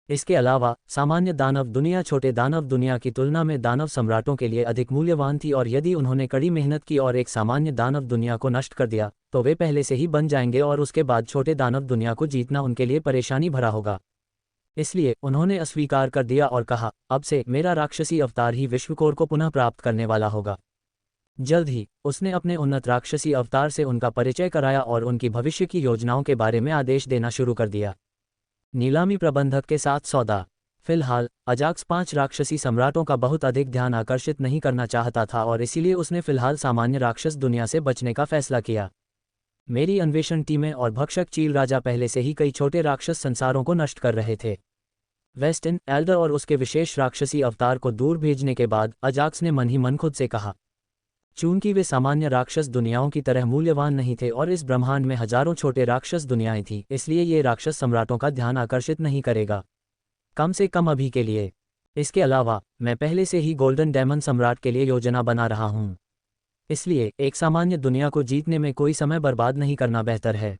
इसके अलावा सामान्य दानव दुनिया छोटे दानव दुनिया की तुलना में दानव सम्राटों के लिए अधिक मूल्यवान थी और यदि उन्होंने कड़ी मेहनत की और एक सामान्य दानव दुनिया को नष्ट कर दिया, तो वे पहले से ही बन जाएंगे और उसके बाद छोटे दानव दुनिया को जीतना उनके लिए परेशानी भरा होगा। इसलिए उन्होंने अस्वीकार कर दिया और कहा, अब से मेरा राक्षसी अवतार ही विश्वकोर को पुनः प्राप्त करने वाला होगा। जल्द ही उसने अपने उन्नत राक्षसी अवतार से उनका परिचय कराया और उनकी भविष्य की योजनाओं के बारे में आदेश देना शुरू कर दिया। नीलामी प्रबंधक के साथ सौदा। फिलहाल अजाक्स 5 राक्षसी सम्राटों का बहुत अधिक ध्यान आकर्षित नहीं करना चाहता था और इसीलिए उसने फिलहाल सामान्य राक्षस दुनिया से बचने का फैसला किया। मेरी अन्वेषण टीमें और भक्षक चील राजा पहले से ही कई छोटे राक्षस संसारों को नष्ट कर रहे थे। वेस्टिन, एल्डर और उसके विशेष राक्षसी अवतार को दूर भेजने के बाद अजाक्स ने मन ही मन खुद से कहा, चूंकि वे सामान्य राक्षस दुनियाओं की तरह मूल्यवान नहीं थे और इस ब्रह्मांड में हजारों छोटे राक्षस दुनियाएं थीं, इसलिए ये राक्षस सम्राटों का ध्यान आकर्षित नहीं करेगा, कम से कम अभी के लिए। इसके अलावा मैं पहले से ही गोल्डन डेमन सम्राट के लिए योजना बना रहा हूँ, इसलिए एक सामान्य दुनिया को जीतने में कोई समय बर्बाद नहीं करना बेहतर है।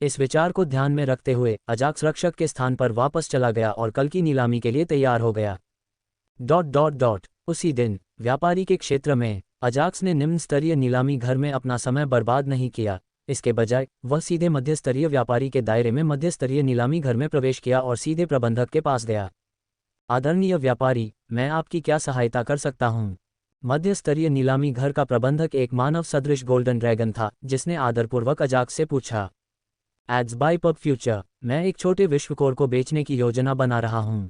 इस विचार को ध्यान में रखते हुए अजाक्स रक्षक के स्थान पर वापस चला गया और कल की नीलामी के लिए तैयार हो गया। उसी दिन व्यापारी के क्षेत्र में अजाक्स ने निम्न स्तरीय नीलामी घर में अपना समय बर्बाद नहीं किया। इसके बजाय वह सीधे मध्य स्तरीय व्यापारी के दायरे में मध्य स्तरीय नीलामी घर में प्रवेश किया और सीधे प्रबंधक के पास गया। आदरणीय व्यापारी, मैं आपकी क्या सहायता कर सकता हूँ? मध्य स्तरीय नीलामी घर का प्रबंधक एक मानव सदृश गोल्डन ड्रैगन था, जिसने आदरपूर्वक अजाक्स से पूछा। एड्स बाय पब फ्यूचर, मैं एक छोटे विश्वकोर को बेचने की योजना बना रहा हूँ।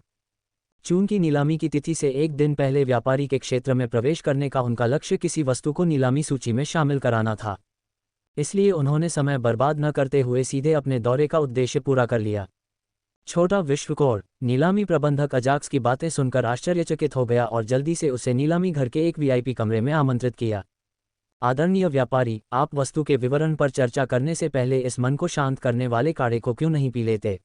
चूंकि नीलामी की तिथि से एक दिन पहले व्यापारी के क्षेत्र में प्रवेश करने का उनका लक्ष्य किसी वस्तु को नीलामी सूची में शामिल कराना था, इसलिए उन्होंने समय बर्बाद न करते हुए सीधे अपने दौरे का उद्देश्य पूरा कर लिया। छोटा विश्वकोर। नीलामी प्रबंधक अजाक्स की बातें सुनकर आश्चर्यचकित हो गया और जल्दी से उसे नीलामी घर के एक वीआईपी कमरे में आमंत्रित किया। आदरणीय व्यापारी, आप वस्तु के विवरण पर चर्चा करने से पहले इस मन को शांत करने वाले काढ़े को क्यों नहीं पी लेते?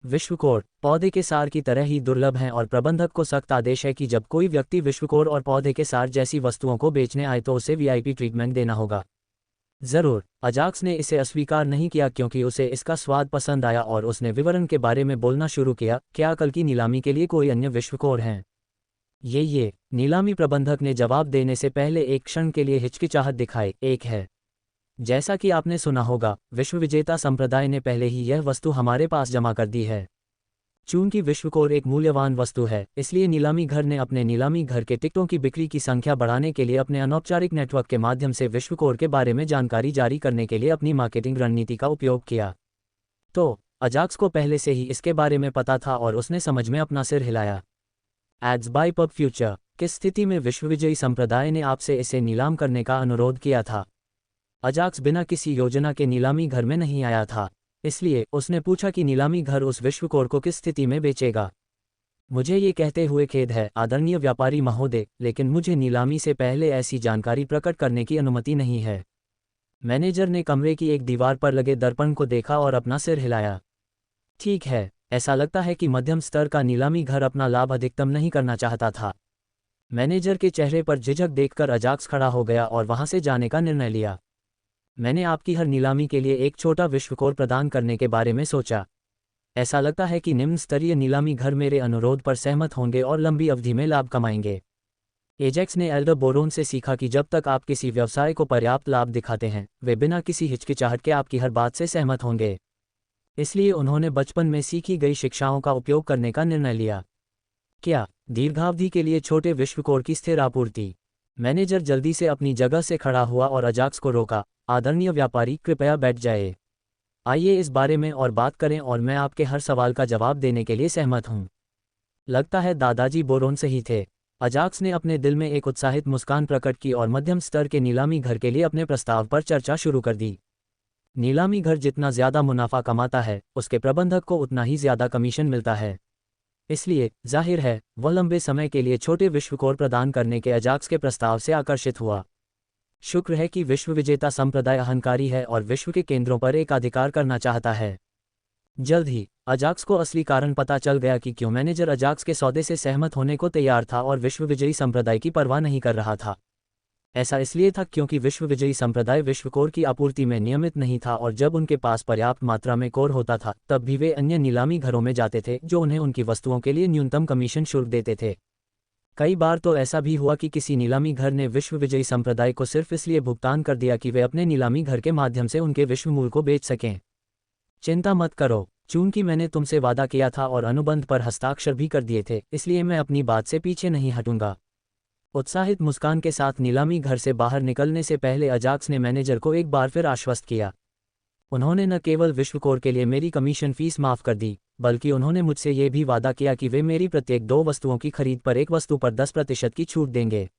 विश्वकोर पौधे के सार की तरह ही दुर्लभ हैं और प्रबंधक को सख्त आदेश है कि जब कोई व्यक्ति विश्वकोर और पौधे के सार जैसी वस्तुओं को बेचने आए तो उसे वीआईपी ट्रीटमेंट देना होगा। जरूर। अजाक्स ने इसे अस्वीकार नहीं किया क्योंकि उसे इसका स्वाद पसंद आया और उसने विवरण के बारे में बोलना शुरू किया। क्या कल की नीलामी के लिए कोई अन्य विश्वकोर हैं? ये नीलामी प्रबंधक ने जवाब देने से पहले एक क्षण के लिए हिचकिचाहट दिखाई। एक है। जैसा कि आपने सुना होगा, विश्व विजेता संप्रदाय ने पहले ही यह वस्तु हमारे पास जमा कर दी है। चूंकि विश्वकोर एक मूल्यवान वस्तु है, इसलिए नीलामी घर ने अपने नीलामी घर के टिकटों की बिक्री की संख्या बढ़ाने के लिए अपने अनौपचारिक नेटवर्क के माध्यम से विश्वकोर के बारे में जानकारी जारी करने के लिए अपनी मार्केटिंग रणनीति का उपयोग किया। तो अजाक्स को पहले से ही इसके बारे में पता था और उसने समझ में अपना सिर हिलाया। Ads by pub future. किस स्थिति में विश्वविजयी संप्रदाय ने आपसे इसे नीलाम करने का अनुरोध किया था? अजाक्स बिना किसी योजना के नीलामी घर में नहीं आया था, इसलिए उसने पूछा कि नीलामी घर उस विश्वकोर को किस स्थिति में बेचेगा। मुझे ये कहते हुए खेद है आदरणीय व्यापारी महोदय, लेकिन मुझे नीलामी से पहले ऐसी जानकारी प्रकट करने की अनुमति नहीं है। मैनेजर ने कमरे की एक दीवार पर लगे दर्पण को देखा और अपना सिर हिलाया। ठीक है, ऐसा लगता है कि मध्यम स्तर का नीलामी घर अपना लाभ अधिकतम नहीं करना चाहता था। मैनेजर के चेहरे पर झिझक देखकर अजाक्स खड़ा हो गया और वहां से जाने का निर्णय लिया। मैंने आपकी हर नीलामी के लिए एक छोटा विश्वकोर प्रदान करने के बारे में सोचा। ऐसा लगता है कि निम्न स्तरीय नीलामी घर मेरे अनुरोध पर सहमत होंगे और लंबी अवधि में लाभ कमाएंगे। एजेक्स ने एल्डर बोरोन से सीखा कि जब तक आप किसी व्यवसाय को पर्याप्त लाभ दिखाते हैं, वे बिना किसी हिचकिचाहट के आपकी हर बात से सहमत होंगे। इसलिए उन्होंने बचपन में सीखी गई शिक्षाओं का उपयोग करने का निर्णय लिया। क्या? दीर्घावधि के लिए छोटे विश्वकोर की स्थिर आपूर्ति। मैनेजर जल्दी से अपनी जगह से खड़ा हुआ और अजाक्स को रोका। आदरणीय व्यापारी, कृपया बैठ जाइए। आइए इस बारे में और बात करें और मैं आपके हर सवाल का जवाब देने के लिए सहमत हूं। लगता है दादाजी बोरोन सही थे। अजाक्स ने अपने दिल में एक उत्साहित मुस्कान प्रकट की और मध्यम स्तर के नीलामी घर के लिए अपने प्रस्ताव पर चर्चा शुरू कर दी। नीलामी घर जितना ज्यादा मुनाफा कमाता है, उसके प्रबंधक को उतना ही ज्यादा कमीशन मिलता है। इसलिए जाहिर है वह लंबे समय के लिए छोटे विश्वकोर प्रदान करने के अजाक्स के प्रस्ताव से आकर्षित हुआ। शुक्र है कि विश्व विजेता संप्रदाय अहंकारी है और विश्व के केंद्रों पर एक अधिकार करना चाहता है। जल्द ही अजाक्स को असली कारण पता चल गया कि क्यों मैनेजर अजाक्स के सौदे से सहमत होने को तैयार था और विश्व विजयी संप्रदाय की परवाह नहीं कर रहा था। ऐसा इसलिए था क्योंकि विश्व विजयी संप्रदाय विश्वकोर की आपूर्ति में नियमित नहीं था और जब उनके पास पर्याप्त मात्रा में कोर होता था, तब भी वे अन्य नीलामी घरों में जाते थे जो उन्हें उनकी वस्तुओं के लिए न्यूनतम कमीशन शुल्क देते थे। कई बार तो ऐसा भी हुआ कि किसी नीलामी घर ने विश्व विजयी संप्रदाय को सिर्फ इसलिए भुगतान कर दिया कि वे अपने नीलामी घर के माध्यम से उनके विश्वमूल्य को बेच सकें। चिंता मत करो, चूंकि मैंने तुमसे वादा किया था और अनुबंध पर हस्ताक्षर भी कर दिए थे, इसलिए मैं अपनी बात से पीछे नहीं हटूंगा। उत्साहित मुस्कान के साथ नीलामी घर से बाहर निकलने से पहले अजाक्स ने मैनेजर को एक बार फिर आश्वस्त किया। उन्होंने न केवल विश्वकोर के लिए मेरी कमीशन फीस माफ कर दी, बल्कि उन्होंने मुझसे ये भी वादा किया कि वे मेरी प्रत्येक 2 वस्तुओं की खरीद पर एक वस्तु पर 10% की छूट देंगे।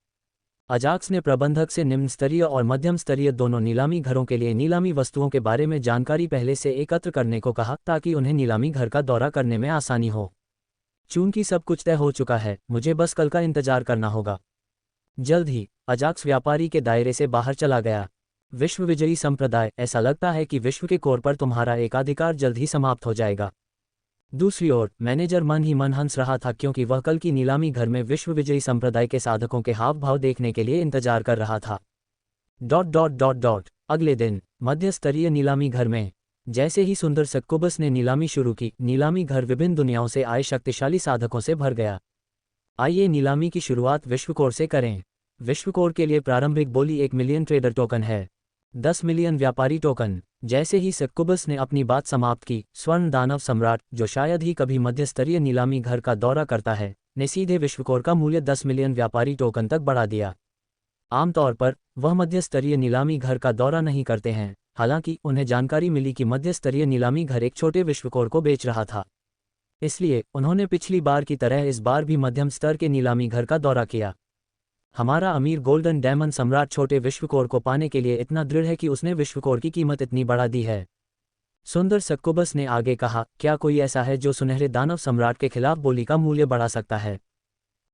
अजाक्स ने प्रबंधक से निम्न स्तरीय और मध्यम स्तरीय दोनों नीलामी घरों के लिए नीलामी वस्तुओं के बारे में जानकारी पहले से एकत्र करने को कहा ताकि उन्हें नीलामी घर का दौरा करने में आसानी हो। चूंकि सब कुछ तय हो चुका है, मुझे बस कल का इंतजार करना होगा। जल्द ही अजाक्स व्यापारी के दायरे से बाहर चला गया। विश्व विजयी संप्रदाय, ऐसा लगता है कि विश्व के कोर पर तुम्हारा एकाधिकार जल्द ही समाप्त हो जाएगा। दूसरी ओर मैनेजर मन ही मन हंस रहा था क्योंकि वह कल की नीलामी घर में विश्व विजयी संप्रदाय के साधकों के हाव भाव देखने के लिए इंतजार कर रहा था। ... अगले दिन मध्य स्तरीय नीलामी घर में जैसे ही सुंदर सक्कुबस ने नीलामी शुरू की, नीलामी घर विभिन्न दुनियाओं से आए शक्तिशाली साधकों से भर गया। आइए नीलामी की शुरुआत विश्वकोर से करें। विश्वकोर के लिए प्रारंभिक बोली 1 मिलियन ट्रेडर टोकन है। 10 मिलियन व्यापारी टोकन। जैसे ही सक्कुबस ने अपनी बात समाप्त की, स्वर्ण दानव सम्राट, जो शायद ही कभी मध्य स्तरीय नीलामी घर का दौरा करता है, ने सीधे विश्वकोर का मूल्य 10 मिलियन व्यापारी टोकन तक बढ़ा दिया। आमतौर पर वह मध्य स्तरीय नीलामी घर का दौरा नहीं करते हैं, हालांकि उन्हें जानकारी मिली कि मध्य स्तरीय नीलामी घर एक छोटे विश्वकोर को बेच रहा था। इसलिए उन्होंने पिछली बार की तरह इस बार भी मध्यम स्तर के नीलामी घर का दौरा किया। हमारा अमीर गोल्डन डायमंड सम्राट छोटे विश्वकोर को पाने के लिए इतना दृढ़ है कि उसने विश्वकोर की कीमत इतनी बढ़ा दी है। सुंदर सक्कुबस ने आगे कहा, क्या कोई ऐसा है जो सुनहरे दानव सम्राट के खिलाफ बोली का मूल्य बढ़ा सकता है?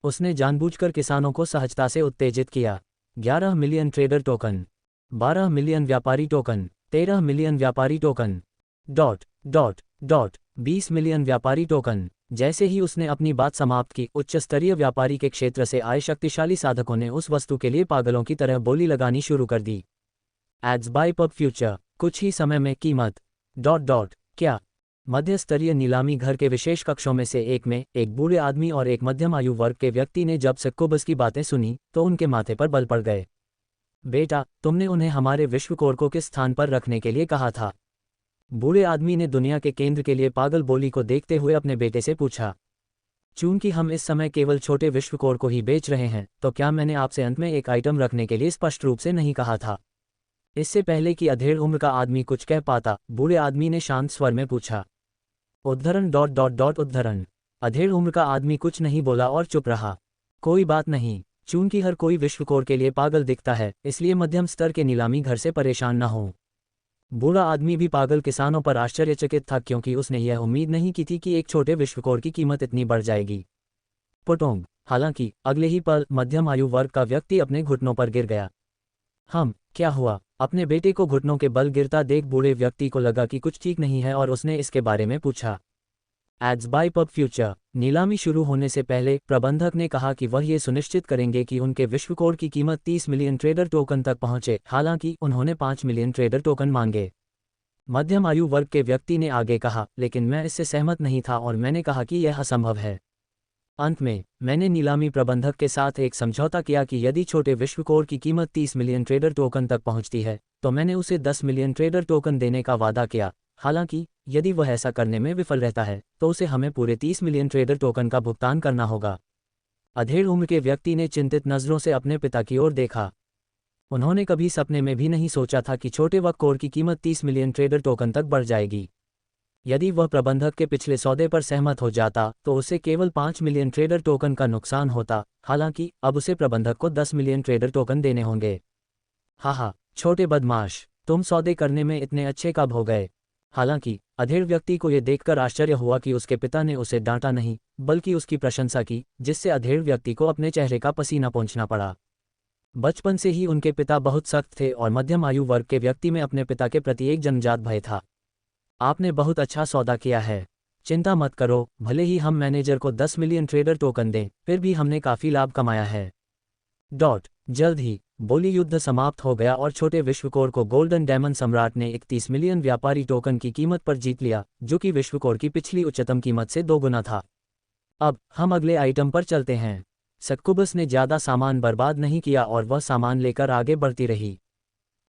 उसने जानबूझकर किसानों को सहजता से उत्तेजित किया। 11 मिलियन ट्रेडर टोकन, 12 मिलियन व्यापारी टोकन, 13 मिलियन व्यापारी टोकन... 20 मिलियन व्यापारी टोकन। जैसे ही उसने अपनी बात समाप्त की, उच्च स्तरीय व्यापारी के क्षेत्र से आए शक्तिशाली साधकों ने उस वस्तु के लिए पागलों की तरह बोली लगानी शुरू कर दी। Ads by pub future. कुछ ही समय में कीमत। क्या? मध्य स्तरीय नीलामी घर के विशेष कक्षों में से एक में एक बूढ़े आदमी और एक मध्यम आयु वर्ग के व्यक्ति ने जब सक्कुबस की बातें सुनी तो उनके माथे पर बल पड़ गए। बेटा, तुमने उन्हें हमारे विश्व कोर को किस स्थान पर रखने के लिए कहा था? बूढ़े आदमी ने दुनिया के केंद्र के लिए पागल बोली को देखते हुए अपने बेटे से पूछा। चूंकि हम इस समय केवल छोटे विश्व कोर को ही बेच रहे हैं, तो क्या मैंने आपसे अंत में एक आइटम रखने के लिए स्पष्ट रूप से नहीं कहा था? इससे पहले कि अधेड़ उम्र का आदमी कुछ कह पाता, बूढ़े आदमी ने शांत स्वर में पूछा। उद्धरण। अधेड़ उम्र का आदमी कुछ नहीं बोला और चुप रहा। कोई बात नहीं, चूंकि हर कोई विश्व कोर के लिए पागल दिखता है, इसलिए मध्यम स्तर के नीलामी घर से परेशान न हो। बूढ़ा आदमी भी पागल किसानों पर आश्चर्यचकित था, क्योंकि उसने यह उम्मीद नहीं की थी कि एक छोटे विश्व कोर की कीमत इतनी बढ़ जाएगी। पुटोंग। हालांकि अगले ही पल मध्यम आयु वर्ग का व्यक्ति अपने घुटनों पर गिर गया। क्या हुआ? अपने बेटे को घुटनों के बल गिरता देख बूढ़े व्यक्ति को लगा कि कुछ ठीक नहीं है और उसने इसके बारे में पूछा। Ads by pub future. नीलामी शुरू होने से पहले प्रबंधक ने कहा कि वह ये सुनिश्चित करेंगे कि उनके विश्व कोर की कीमत 30 मिलियन ट्रेडर टोकन तक पहुंचे। हालांकि उन्होंने 5 मिलियन ट्रेडर टोकन मांगे। मध्यम आयु वर्ग के व्यक्ति ने आगे कहा, लेकिन मैं इससे सहमत नहीं था और मैंने कहा कि यह असंभव है। अंत में मैंने नीलामी प्रबंधक के साथ एक समझौता किया कि यदि छोटे विश्व कोर की कीमत 30 मिलियन ट्रेडर टोकन तक पहुंचती है, तो मैंने उसे 10 मिलियन ट्रेडर टोकन देने का वादा किया। हालांकि यदि वह ऐसा करने में विफल रहता है, तो उसे हमें पूरे 30 मिलियन ट्रेडर टोकन का भुगतान करना होगा। अधेड़ उम्र के व्यक्ति ने चिंतित नज़रों से अपने पिता की ओर देखा। उन्होंने कभी सपने में भी नहीं सोचा था कि छोटे वर्ग कोर की कीमत 30 मिलियन ट्रेडर टोकन तक बढ़ जाएगी। यदि वह प्रबंधक के पिछले सौदे पर सहमत हो जाता, तो उसे केवल 5 मिलियन ट्रेडर टोकन का नुकसान होता। हालांकि अब उसे प्रबंधक को 10 मिलियन ट्रेडर टोकन देने होंगे। छोटे बदमाश, तुम सौदे करने में इतने अच्छे कब हो गए? हालांकि अधेड़ व्यक्ति को यह देखकर आश्चर्य हुआ कि उसके पिता ने उसे डांटा नहीं, बल्कि उसकी प्रशंसा की, जिससे अधेड़ व्यक्ति को अपने चेहरे का पसीना पोंछना पड़ा। बचपन से ही उनके पिता बहुत सख्त थे और मध्यम आयु वर्ग के व्यक्ति में अपने पिता के प्रति एक जन्मजात भय था। आपने बहुत अच्छा सौदा किया है। चिंता मत करो, भले ही हम मैनेजर को 10 मिलियन ट्रेडर टोकन दें, फिर भी हमने काफ़ी लाभ कमाया है। जल्द ही बोली युद्ध समाप्त हो गया और छोटे विश्व कोर को गोल्डन डायमंड सम्राट ने 31 मिलियन व्यापारी टोकन की कीमत पर जीत लिया, जो कि विश्व कोर की पिछली उच्चतम कीमत से 2 गुना था। अब हम अगले आइटम पर चलते हैं। सक्कुबस ने ज़्यादा सामान बर्बाद नहीं किया और वह सामान लेकर आगे बढ़ती रही।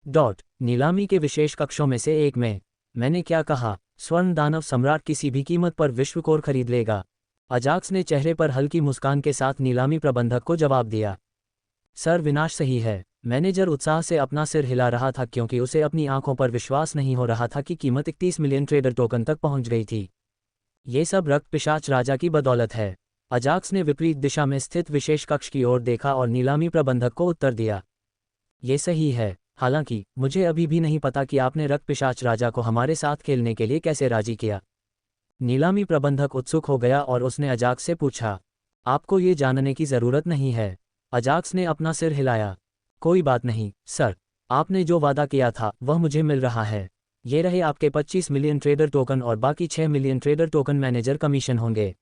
नीलामी के विशेष कक्षों में से एक में, मैंने क्या कहा? स्वर्ण दानव सम्राट किसी भी कीमत पर विश्व कोर खरीद लेगा। अजाक्स ने चेहरे पर हल्की मुस्कान के साथ नीलामी प्रबंधक को जवाब दिया। सर, विनाश सही है। मैनेजर उत्साह से अपना सिर हिला रहा था, क्योंकि उसे अपनी आंखों पर विश्वास नहीं हो रहा था कि कीमत 31 मिलियन ट्रेडर टोकन तक पहुंच गई थी। ये सब रक्त पिशाच राजा की बदौलत है। अजाक्स ने विपरीत दिशा में स्थित विशेष कक्ष की ओर देखा और नीलामी प्रबंधक को उत्तर दिया। ये सही है। हालांकि मुझे अभी भी नहीं पता कि आपने रक्त पिशाच राजा को हमारे साथ खेलने के लिए कैसे राजी किया। नीलामी प्रबंधक उत्सुक हो गया और उसने अजाक्स से पूछा। आपको ये जानने की ज़रूरत नहीं है। अजाक्स ने अपना सिर हिलाया। कोई बात नहीं सर, आपने जो वादा किया था वह मुझे मिल रहा है। ये रहे आपके 25 मिलियन ट्रेडर टोकन और बाकी 6 million trader token manager commission होंगे।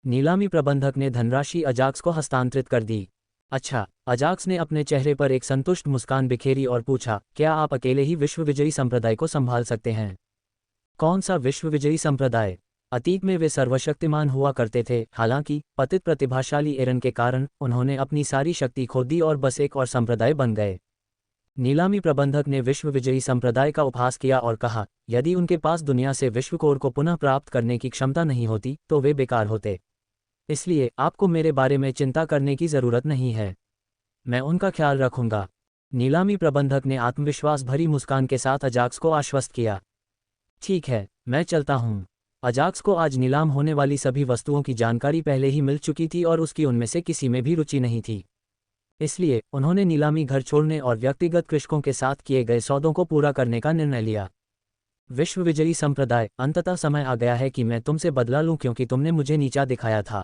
नीलामी प्रबंधक ने धनराशि अजाक्स को हस्तांतरित कर दी। अच्छा। अजाक्स ने अपने चेहरे पर एक संतुष्ट मुस्कान बिखेरी और पूछा, क्या आप अकेले ही विश्व विजयी संप्रदाय को संभाल सकते हैं? कौन सा विश्व विजयी संप्रदाय? अतीत में वे सर्वशक्तिमान हुआ करते थे, हालांकि पतित प्रतिभाशाली एरन के कारण उन्होंने अपनी सारी शक्ति खो दी और बस एक और संप्रदाय बन गए। नीलामी प्रबंधक ने विश्व विजयी संप्रदाय का उपहास किया और कहा, यदि उनके पास दुनिया से विश्व कोर को पुनः प्राप्त करने की क्षमता नहीं होती तो वे बेकार होते। इसलिए आपको मेरे बारे में चिंता करने की ज़रूरत नहीं है। मैं उनका ख्याल रखूंगा। नीलामी प्रबंधक ने आत्मविश्वास भरी मुस्कान के साथ अजाक्स को आश्वस्त किया। ठीक है, मैं चलता हूँ। अजाक्स को आज नीलाम होने वाली सभी वस्तुओं की जानकारी पहले ही मिल चुकी थी और उसकी उनमें से किसी में भी रुचि नहीं थी। इसलिए उन्होंने नीलामी घर छोड़ने और व्यक्तिगत कृषकों के साथ किए गए सौदों को पूरा करने का निर्णय लिया। विश्व विजयी संप्रदाय, अंततः समय आ गया है कि मैं तुमसे बदला लूं, क्योंकि तुमने मुझे नीचा दिखाया था।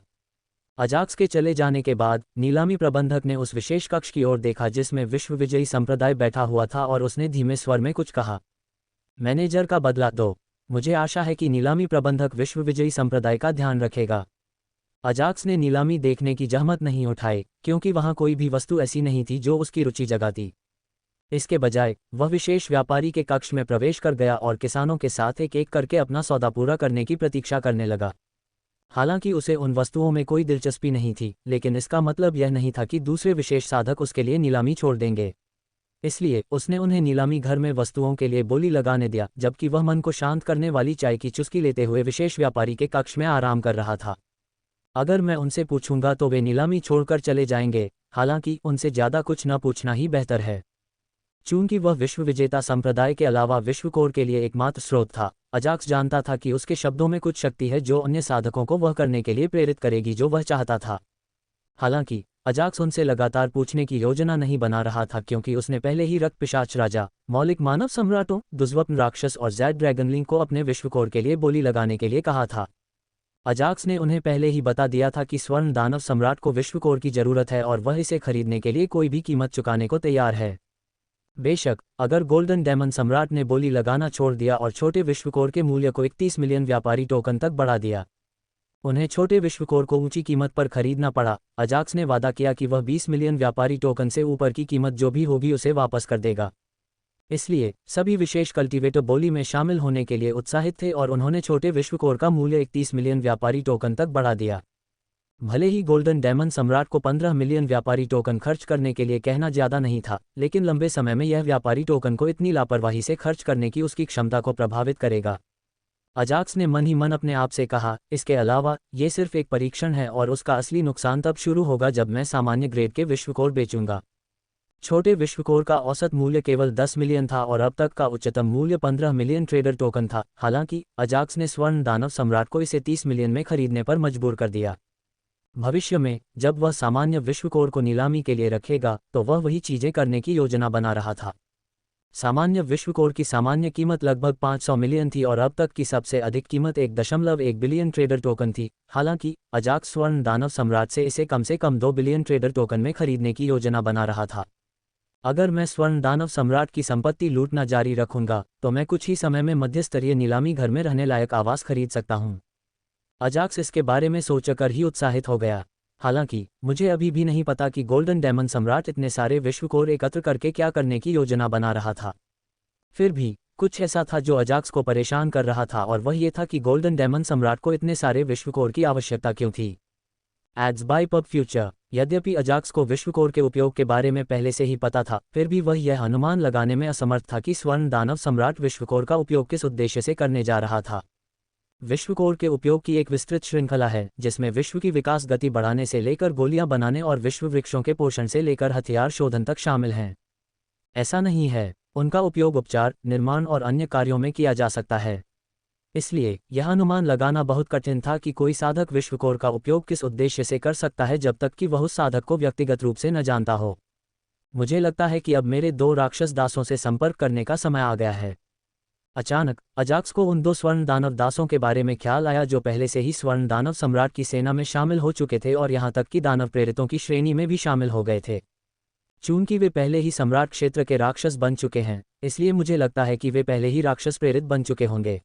अजाक्स के चले जाने के बाद नीलामी प्रबंधक ने उस विशेष कक्ष की ओर देखा जिसमें विश्व विजयी संप्रदाय बैठा हुआ था और उसने धीमे स्वर में कुछ कहा। मैनेजर का बदला दो। मुझे आशा है कि नीलामी प्रबंधक विश्व विजयी संप्रदाय का ध्यान रखेगा। अजाक्स ने नीलामी देखने की जहमत नहीं उठाई, क्योंकि वहां कोई भी वस्तु ऐसी नहीं थी जो उसकी रुचि जगाती। इसके बजाय वह विशेष व्यापारी के कक्ष में प्रवेश कर गया और किसानों के साथ एक एक करके अपना सौदा पूरा करने की प्रतीक्षा करने लगा। हालांकि उसे उन वस्तुओं में कोई दिलचस्पी नहीं थी, लेकिन इसका मतलब यह नहीं था कि दूसरे विशेष साधक उसके लिए नीलामी छोड़ देंगे। इसलिए उसने उन्हें नीलामी घर में वस्तुओं के लिए बोली लगाने दिया, जबकि वह मन को शांत करने वाली चाय की चुस्की लेते हुए विशेष व्यापारी के कक्ष में आराम कर रहा था। अगर मैं उनसे पूछूंगा तो वे नीलामी छोड़कर चले जाएंगे, हालांकि उनसे ज्यादा कुछ न पूछना ही बेहतर है। चूंकि वह विश्व विजेता संप्रदाय के अलावा विश्वकोर के लिए एकमात्र स्रोत था, अजाक्स जानता था कि उसके शब्दों में कुछ शक्ति है जो अन्य साधकों को वह करने के लिए प्रेरित करेगी जो वह चाहता था। हालांकि अजाक्स उनसे लगातार पूछने की योजना नहीं बना रहा था, क्योंकि उसने पहले ही रक्त पिशाच राजा, मौलिक मानव सम्राटों, दुर्स्वप्न राक्षस और ज़ैड ड्रैगनलिंग को अपने विश्वकोर के लिए बोली लगाने के लिए कहा था। अजाक्स ने उन्हें पहले ही बता दिया था कि स्वर्ण दानव सम्राट को विश्वकोर की जरूरत है और वह इसे खरीदने के लिए कोई भी कीमत चुकाने को तैयार है। बेशक अगर गोल्डन डेमन सम्राट ने बोली लगाना छोड़ दिया और छोटे विश्वकोर के मूल्य को 31 मिलियन व्यापारी टोकन तक बढ़ा दिया, उन्हें छोटे विश्वकोर को ऊंची कीमत पर खरीदना पड़ा। अजाक्स ने वादा किया कि वह 20 मिलियन व्यापारी टोकन से ऊपर की कीमत जो भी होगी उसे वापस कर देगा। इसलिए सभी विशेष कल्टीवेटर बोली में शामिल होने के लिए उत्साहित थे और उन्होंने छोटे विश्वकोर का मूल्य 31 मिलियन व्यापारी टोकन तक बढ़ा दिया। भले ही गोल्डन डेमन सम्राट को 15 मिलियन व्यापारी टोकन खर्च करने के लिए कहना ज्यादा नहीं था, लेकिन लंबे समय में यह व्यापारी टोकन को इतनी लापरवाही से खर्च करने की उसकी क्षमता को प्रभावित करेगा। अजाक्स ने मन ही मन अपने आप से कहा, इसके अलावा ये सिर्फ एक परीक्षण है और उसका असली नुकसान तब शुरू होगा जब मैं सामान्य ग्रेड के विश्वकोर बेचूंगा। छोटे विश्वकोर का औसत मूल्य केवल 10 मिलियन था और अब तक का उच्चतम मूल्य 15 मिलियन ट्रेडर टोकन था। हालांकि अजाक्स ने स्वर्ण दानव सम्राट को इसे 30 मिलियन में खरीदने पर मजबूर कर दिया। भविष्य में जब वह सामान्य विश्वकोर को नीलामी के लिए रखेगा तो वह वही चीजें करने की योजना बना रहा था। सामान्य विश्वकोर की सामान्य कीमत लगभग 500 मिलियन थी और अब तक की सबसे अधिक कीमत 1.1 बिलियन ट्रेडर टोकन थी। हालांकि अजाक्स स्वर्ण दानव सम्राट से कम 2 बिलियन ट्रेडर टोकन में खरीदने की योजना बना रहा था। अगर मैं स्वर्ण दानव सम्राट की संपत्ति लूटना जारी रखूंगा तो मैं कुछ ही समय में मध्यस्तरीय नीलामी घर में रहने लायक आवास खरीद सकता हूं। अजाक्स इसके बारे में सोचकर ही उत्साहित हो गया। हालांकि मुझे अभी भी नहीं पता कि गोल्डन डेमन सम्राट इतने सारे विश्वकोर एकत्र करके क्या करने की योजना बना रहा था। फिर भी कुछ ऐसा था जो अजाक्स को परेशान कर रहा था और वह ये था कि गोल्डन डेमन सम्राट को इतने सारे विश्वकोर की आवश्यकता क्यों थी। Ads by pub future. यद्यपि अजाक्स को विश्वकोर के उपयोग के बारे में पहले से ही पता था, फिर भी वह यह अनुमान लगाने में असमर्थ था कि स्वर्ण दानव सम्राट विश्वकोर का उपयोग किस उद्देश्य से करने जा रहा था। विश्वकोर के उपयोग की एक विस्तृत श्रृंखला है, जिसमें विश्व की विकास गति बढ़ाने से लेकर गोलियां बनाने और विश्व वृक्षों के पोषण से लेकर हथियार शोधन तक शामिल हैं। ऐसा नहीं है, उनका उपयोग उपचार, निर्माण और अन्य कार्यों में किया जा सकता है। इसलिए यह अनुमान लगाना बहुत कठिन था कि कोई साधक विश्वकोर का उपयोग किस उद्देश्य से कर सकता है जब तक कि वह उस साधक को व्यक्तिगत रूप से न जानता हो। मुझे लगता है कि अब मेरे 2 राक्षस दासों से संपर्क करने का समय आ गया है। अचानक अजाक्स को उन 2 स्वर्ण दानव दासों के बारे में ख्याल आया जो पहले से ही स्वर्ण दानव सम्राट की सेना में शामिल हो चुके थे और यहाँ तक कि दानव प्रेरितों की श्रेणी में भी शामिल हो गए थे। चूंकि वे पहले ही सम्राट क्षेत्र के राक्षस बन चुके हैं, इसलिए मुझे लगता है कि वे पहले ही राक्षस प्रेरित बन चुके होंगे।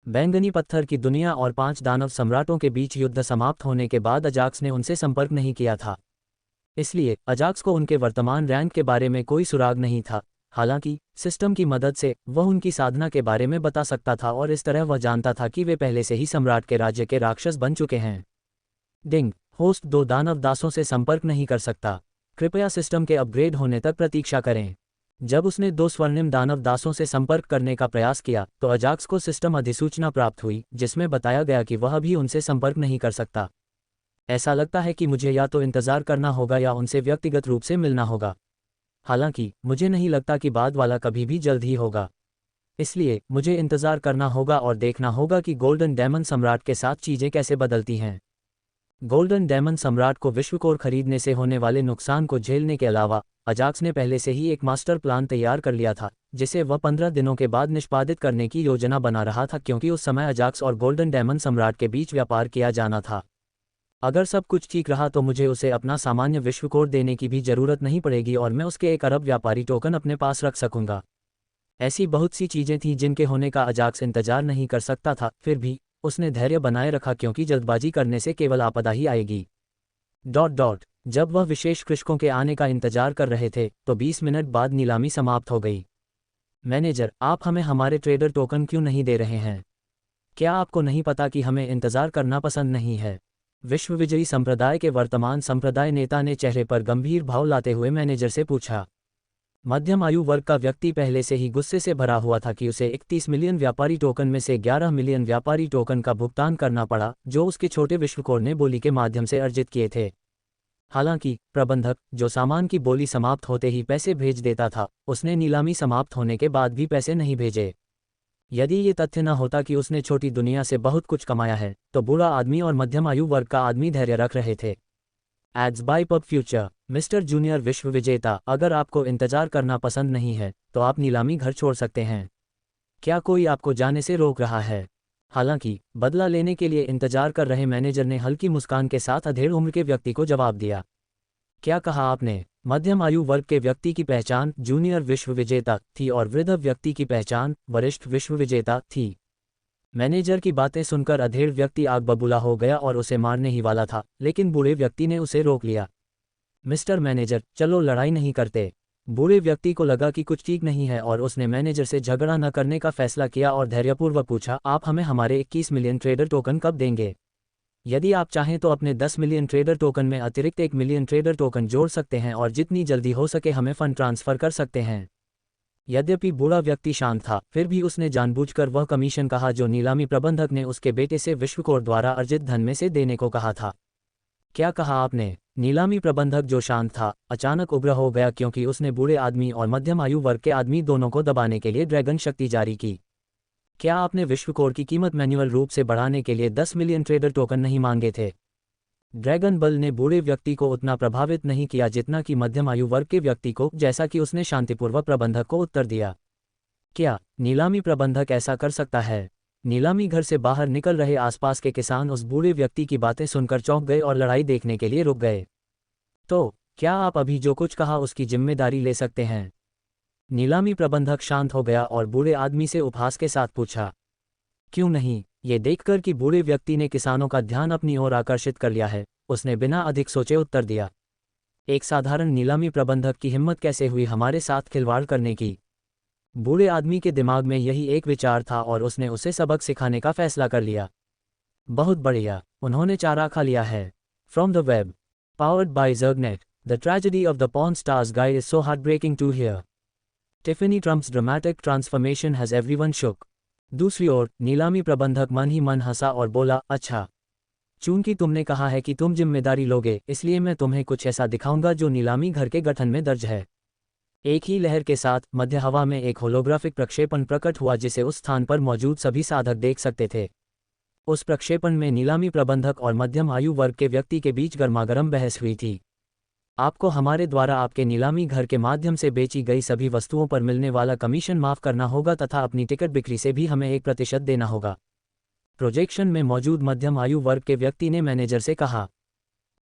बैंगनी पत्थर की दुनिया और 5 दानव सम्राटों के बीच युद्ध समाप्त होने के बाद अजाक्स ने उनसे संपर्क नहीं किया था। इसलिए अजाक्स को उनके वर्तमान रैंक के बारे में कोई सुराग नहीं था। हालांकि सिस्टम की मदद से वह उनकी साधना के बारे में बता सकता था और इस तरह वह जानता था कि वे पहले से ही सम्राट के राज्य के राक्षस बन चुके हैं। डिंग, होस्ट 2 दानव दासों से संपर्क नहीं कर सकता। कृपया सिस्टम के अपग्रेड होने तक प्रतीक्षा करें। जब उसने 2 स्वर्णिम दानव दासों से संपर्क करने का प्रयास किया तो अजाक्स को सिस्टम अधिसूचना प्राप्त हुई जिसमें बताया गया कि वह भी उनसे संपर्क नहीं कर सकता। ऐसा लगता है कि मुझे या तो इंतजार करना होगा या उनसे व्यक्तिगत रूप से मिलना होगा। हालांकि मुझे नहीं लगता कि बाद वाला कभी भी जल्द ही होगा। इसलिए मुझे इंतजार करना होगा और देखना होगा कि गोल्डन डेमन सम्राट के साथ चीजें कैसे बदलती हैं। गोल्डन डेमन सम्राट को विश्वकोर खरीदने से होने वाले नुकसान को झेलने के अलावा अजाक्स ने पहले से ही एक मास्टर प्लान तैयार कर लिया था जिसे वह 15 दिनों के बाद निष्पादित करने की योजना बना रहा था, क्योंकि उस समय अजाक्स और गोल्डन डेमन सम्राट के बीच व्यापार किया जाना था। अगर सब कुछ ठीक रहा तो मुझे उसे अपना सामान्य विश्वकोर देने की भी जरूरत नहीं पड़ेगी और मैं उसके 1 अरब व्यापारी टोकन अपने पास रख सकूंगा। ऐसी बहुत सी चीजें थीं जिनके होने का अजाक्स इंतजार नहीं कर सकता था, फिर भी उसने धैर्य बनाए रखा क्योंकि जल्दबाजी करने से केवल आपदा ही आएगी। जब वह विशेष कृषकों के आने का इंतजार कर रहे थे तो 20 मिनट बाद नीलामी समाप्त हो गई। मैनेजर, आप हमें हमारे ट्रेडर टोकन क्यों नहीं दे रहे हैं? क्या आपको नहीं पता कि हमें इंतजार करना पसंद नहीं है? विश्वविजयी संप्रदाय के वर्तमान संप्रदाय नेता ने चेहरे पर गंभीर भाव लाते हुए मैनेजर से पूछा। मध्यम आयु वर्ग का व्यक्ति पहले से ही गुस्से से भरा हुआ था कि उसे 31 मिलियन व्यापारी टोकन में से 11 मिलियन व्यापारी टोकन का भुगतान करना पड़ा, जो उसके छोटे विश्वकोर ने बोली के माध्यम से अर्जित किए थे। हालांकि प्रबंधक, जो सामान की बोली समाप्त होते ही पैसे भेज देता था, उसने नीलामी समाप्त होने के बाद भी पैसे नहीं भेजे। यदि ये तथ्य न होता कि उसने छोटी दुनिया से बहुत कुछ कमाया है, तो बूढ़ा आदमी और मध्यम आयु वर्ग का आदमी धैर्य रख रहे थे। Ads by pub future. Mister junior विश्व विजेता, अगर आपको इंतजार करना पसंद नहीं है तो आप नीलामी घर छोड़ सकते हैं। क्या कोई आपको जाने से रोक रहा है? हालांकि बदला लेने के लिए इंतजार कर रहे मैनेजर ने हल्की मुस्कान के साथ अधेड़ उम्र के व्यक्ति को जवाब दिया। क्या कहा आपने? मध्यम आयु वर्ग के व्यक्ति की पहचान जूनियर विश्व विजेता थी और वृद्ध व्यक्ति की पहचान वरिष्ठ विश्व विजेता थी। मैनेजर की बातें सुनकर अधेड़ व्यक्ति आग बबूला हो गया और उसे मारने ही वाला था, लेकिन बूढ़े व्यक्ति ने उसे रोक लिया। मिस्टर मैनेजर, चलो लड़ाई नहीं करते। बूढ़े व्यक्ति को लगा कि कुछ ठीक नहीं है और उसने मैनेजर से झगड़ा न करने का फैसला किया और धैर्यपूर्वक पूछा, आप हमें हमारे 21 मिलियन ट्रेडर टोकन कब देंगे? यदि आप चाहें तो अपने 10 मिलियन ट्रेडर टोकन में अतिरिक्त 1 मिलियन ट्रेडर टोकन जोड़ सकते हैं और जितनी जल्दी हो सके हमें फंड ट्रांसफर कर सकते हैं। यद्यपि बूढ़ा व्यक्ति शांत था, फिर भी उसने जानबूझकर वह कमीशन कहा जो नीलामी प्रबंधक ने उसके बेटे से विश्वकोर द्वारा अर्जित धन में से देने को कहा था। क्या कहा आपने? नीलामी प्रबंधक, जो शांत था, अचानक उग्र हो गया क्योंकि उसने बूढ़े आदमी और मध्यम आयु वर्ग के आदमी दोनों को दबाने के लिए ड्रैगन शक्ति जारी की। क्या आपने विश्वकोर की कीमत मैन्युअल रूप से बढ़ाने के लिए 10 मिलियन ट्रेडर टोकन नहीं मांगे थे? ड्रैगन बल ने बूढ़े व्यक्ति को उतना प्रभावित नहीं किया जितना कि मध्यम आयु वर्ग के व्यक्ति को, जैसा कि उसने शांतिपूर्वक प्रबंधक को उत्तर दिया। क्या नीलामी प्रबंधक ऐसा कर सकता है? नीलामी घर से बाहर निकल रहे आसपास के किसान उस बूढ़े व्यक्ति की बातें सुनकर चौंक गए और लड़ाई देखने के लिए रुक गए। तो क्या आप अभी जो कुछ कहा उसकी जिम्मेदारी ले सकते हैं? नीलामी प्रबंधक शांत हो गया और बूढ़े आदमी से उपहास के साथ पूछा। क्यों नहीं? ये देखकर कि बूढ़े व्यक्ति ने किसानों का ध्यान अपनी ओर आकर्षित कर लिया है, उसने बिना अधिक सोचे उत्तर दिया। एक साधारण नीलामी प्रबंधक की हिम्मत कैसे हुई हमारे साथ खिलवाड़ करने की? बूढ़े आदमी के दिमाग में यही एक विचार था और उसने उसे सबक सिखाने का फैसला कर लिया। बहुत बढ़िया, उन्होंने चारा खा लिया है। From the web, powered by Zergnet, the tragedy of the pawn stars guide is so heartbreaking to hear. Tiffany Trump's dramatic transformation has everyone shook. दूसरी ओर नीलामी प्रबंधक मन ही मन हंसा और बोला, अच्छा, चूंकि तुमने कहा है कि तुम जिम्मेदारी लोगे, इसलिए मैं तुम्हें कुछ ऐसा दिखाऊंगा जो नीलामी घर के गठन में दर्ज है। एक ही लहर के साथ मध्य हवा में एक होलोग्राफिक प्रक्षेपण प्रकट हुआ जिसे उस स्थान पर मौजूद सभी साधक देख सकते थे। उस प्रक्षेपण में नीलामी प्रबंधक और मध्यम आयु वर्ग के व्यक्ति के बीच गर्मागर्म बहस हुई थी। आपको हमारे द्वारा आपके नीलामी घर के माध्यम से बेची गई सभी वस्तुओं पर मिलने वाला कमीशन माफ करना होगा तथा अपनी टिकट बिक्री से भी हमें 1% देना होगा। प्रोजेक्शन में मौजूद मध्यम आयु वर्ग के व्यक्ति ने मैनेजर से कहा।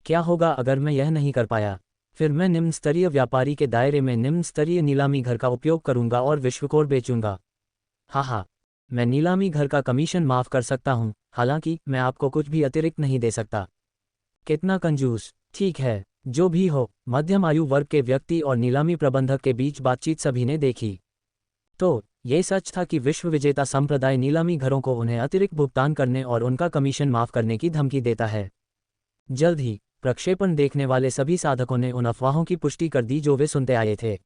क्या होगा अगर मैं यह नहीं कर पाया? फिर मैं निम्न स्तरीय व्यापारी के दायरे में निम्न स्तरीय नीलामी घर का उपयोग करूंगा और विश्वकोर बेचूंगा। हाँ, मैं नीलामी घर का कमीशन माफ कर सकता हूं, हालांकि मैं आपको कुछ भी अतिरिक्त नहीं दे सकता। कितना कंजूस। ठीक है, जो भी हो। मध्यम आयु वर्ग के व्यक्ति और नीलामी प्रबंधक के बीच बातचीत सभी ने देखी। तो ये सच था कि विश्व विजेता संप्रदाय नीलामी घरों को उन्हें अतिरिक्त भुगतान करने और उनका कमीशन माफ करने की धमकी देता है। जल्द ही प्रक्षेपण देखने वाले सभी साधकों ने उन अफवाहों की पुष्टि कर दी जो वे सुनते आए थे।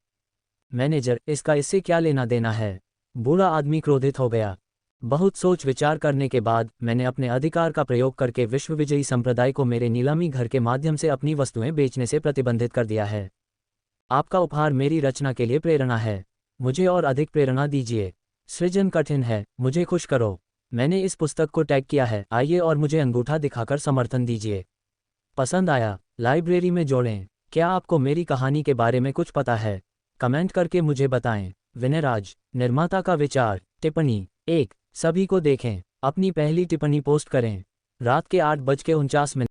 मैनेजर, इसका इससे क्या लेना देना है? बूढ़ा आदमी क्रोधित हो गया। बहुत सोच विचार करने के बाद मैंने अपने अधिकार का प्रयोग करके विश्वविजयी संप्रदाय को मेरे नीलामी घर के माध्यम से अपनी वस्तुएं बेचने से प्रतिबंधित कर दिया है। आपका उपहार मेरी रचना के लिए प्रेरणा है। मुझे और अधिक प्रेरणा दीजिए। सृजन कठिन है, मुझे खुश करो। मैंने इस पुस्तक को टैग किया है, आइए और मुझे अंगूठा दिखाकर समर्थन दीजिए। पसंद आया? लाइब्रेरी में जोड़ें। क्या आपको मेरी कहानी के बारे में कुछ पता है? कमेंट करके मुझे बताएं। विनयराज। निर्माता का विचार। टिप्पणी 1, सभी को देखें। अपनी पहली टिप्पणी पोस्ट करें। रात के 8:49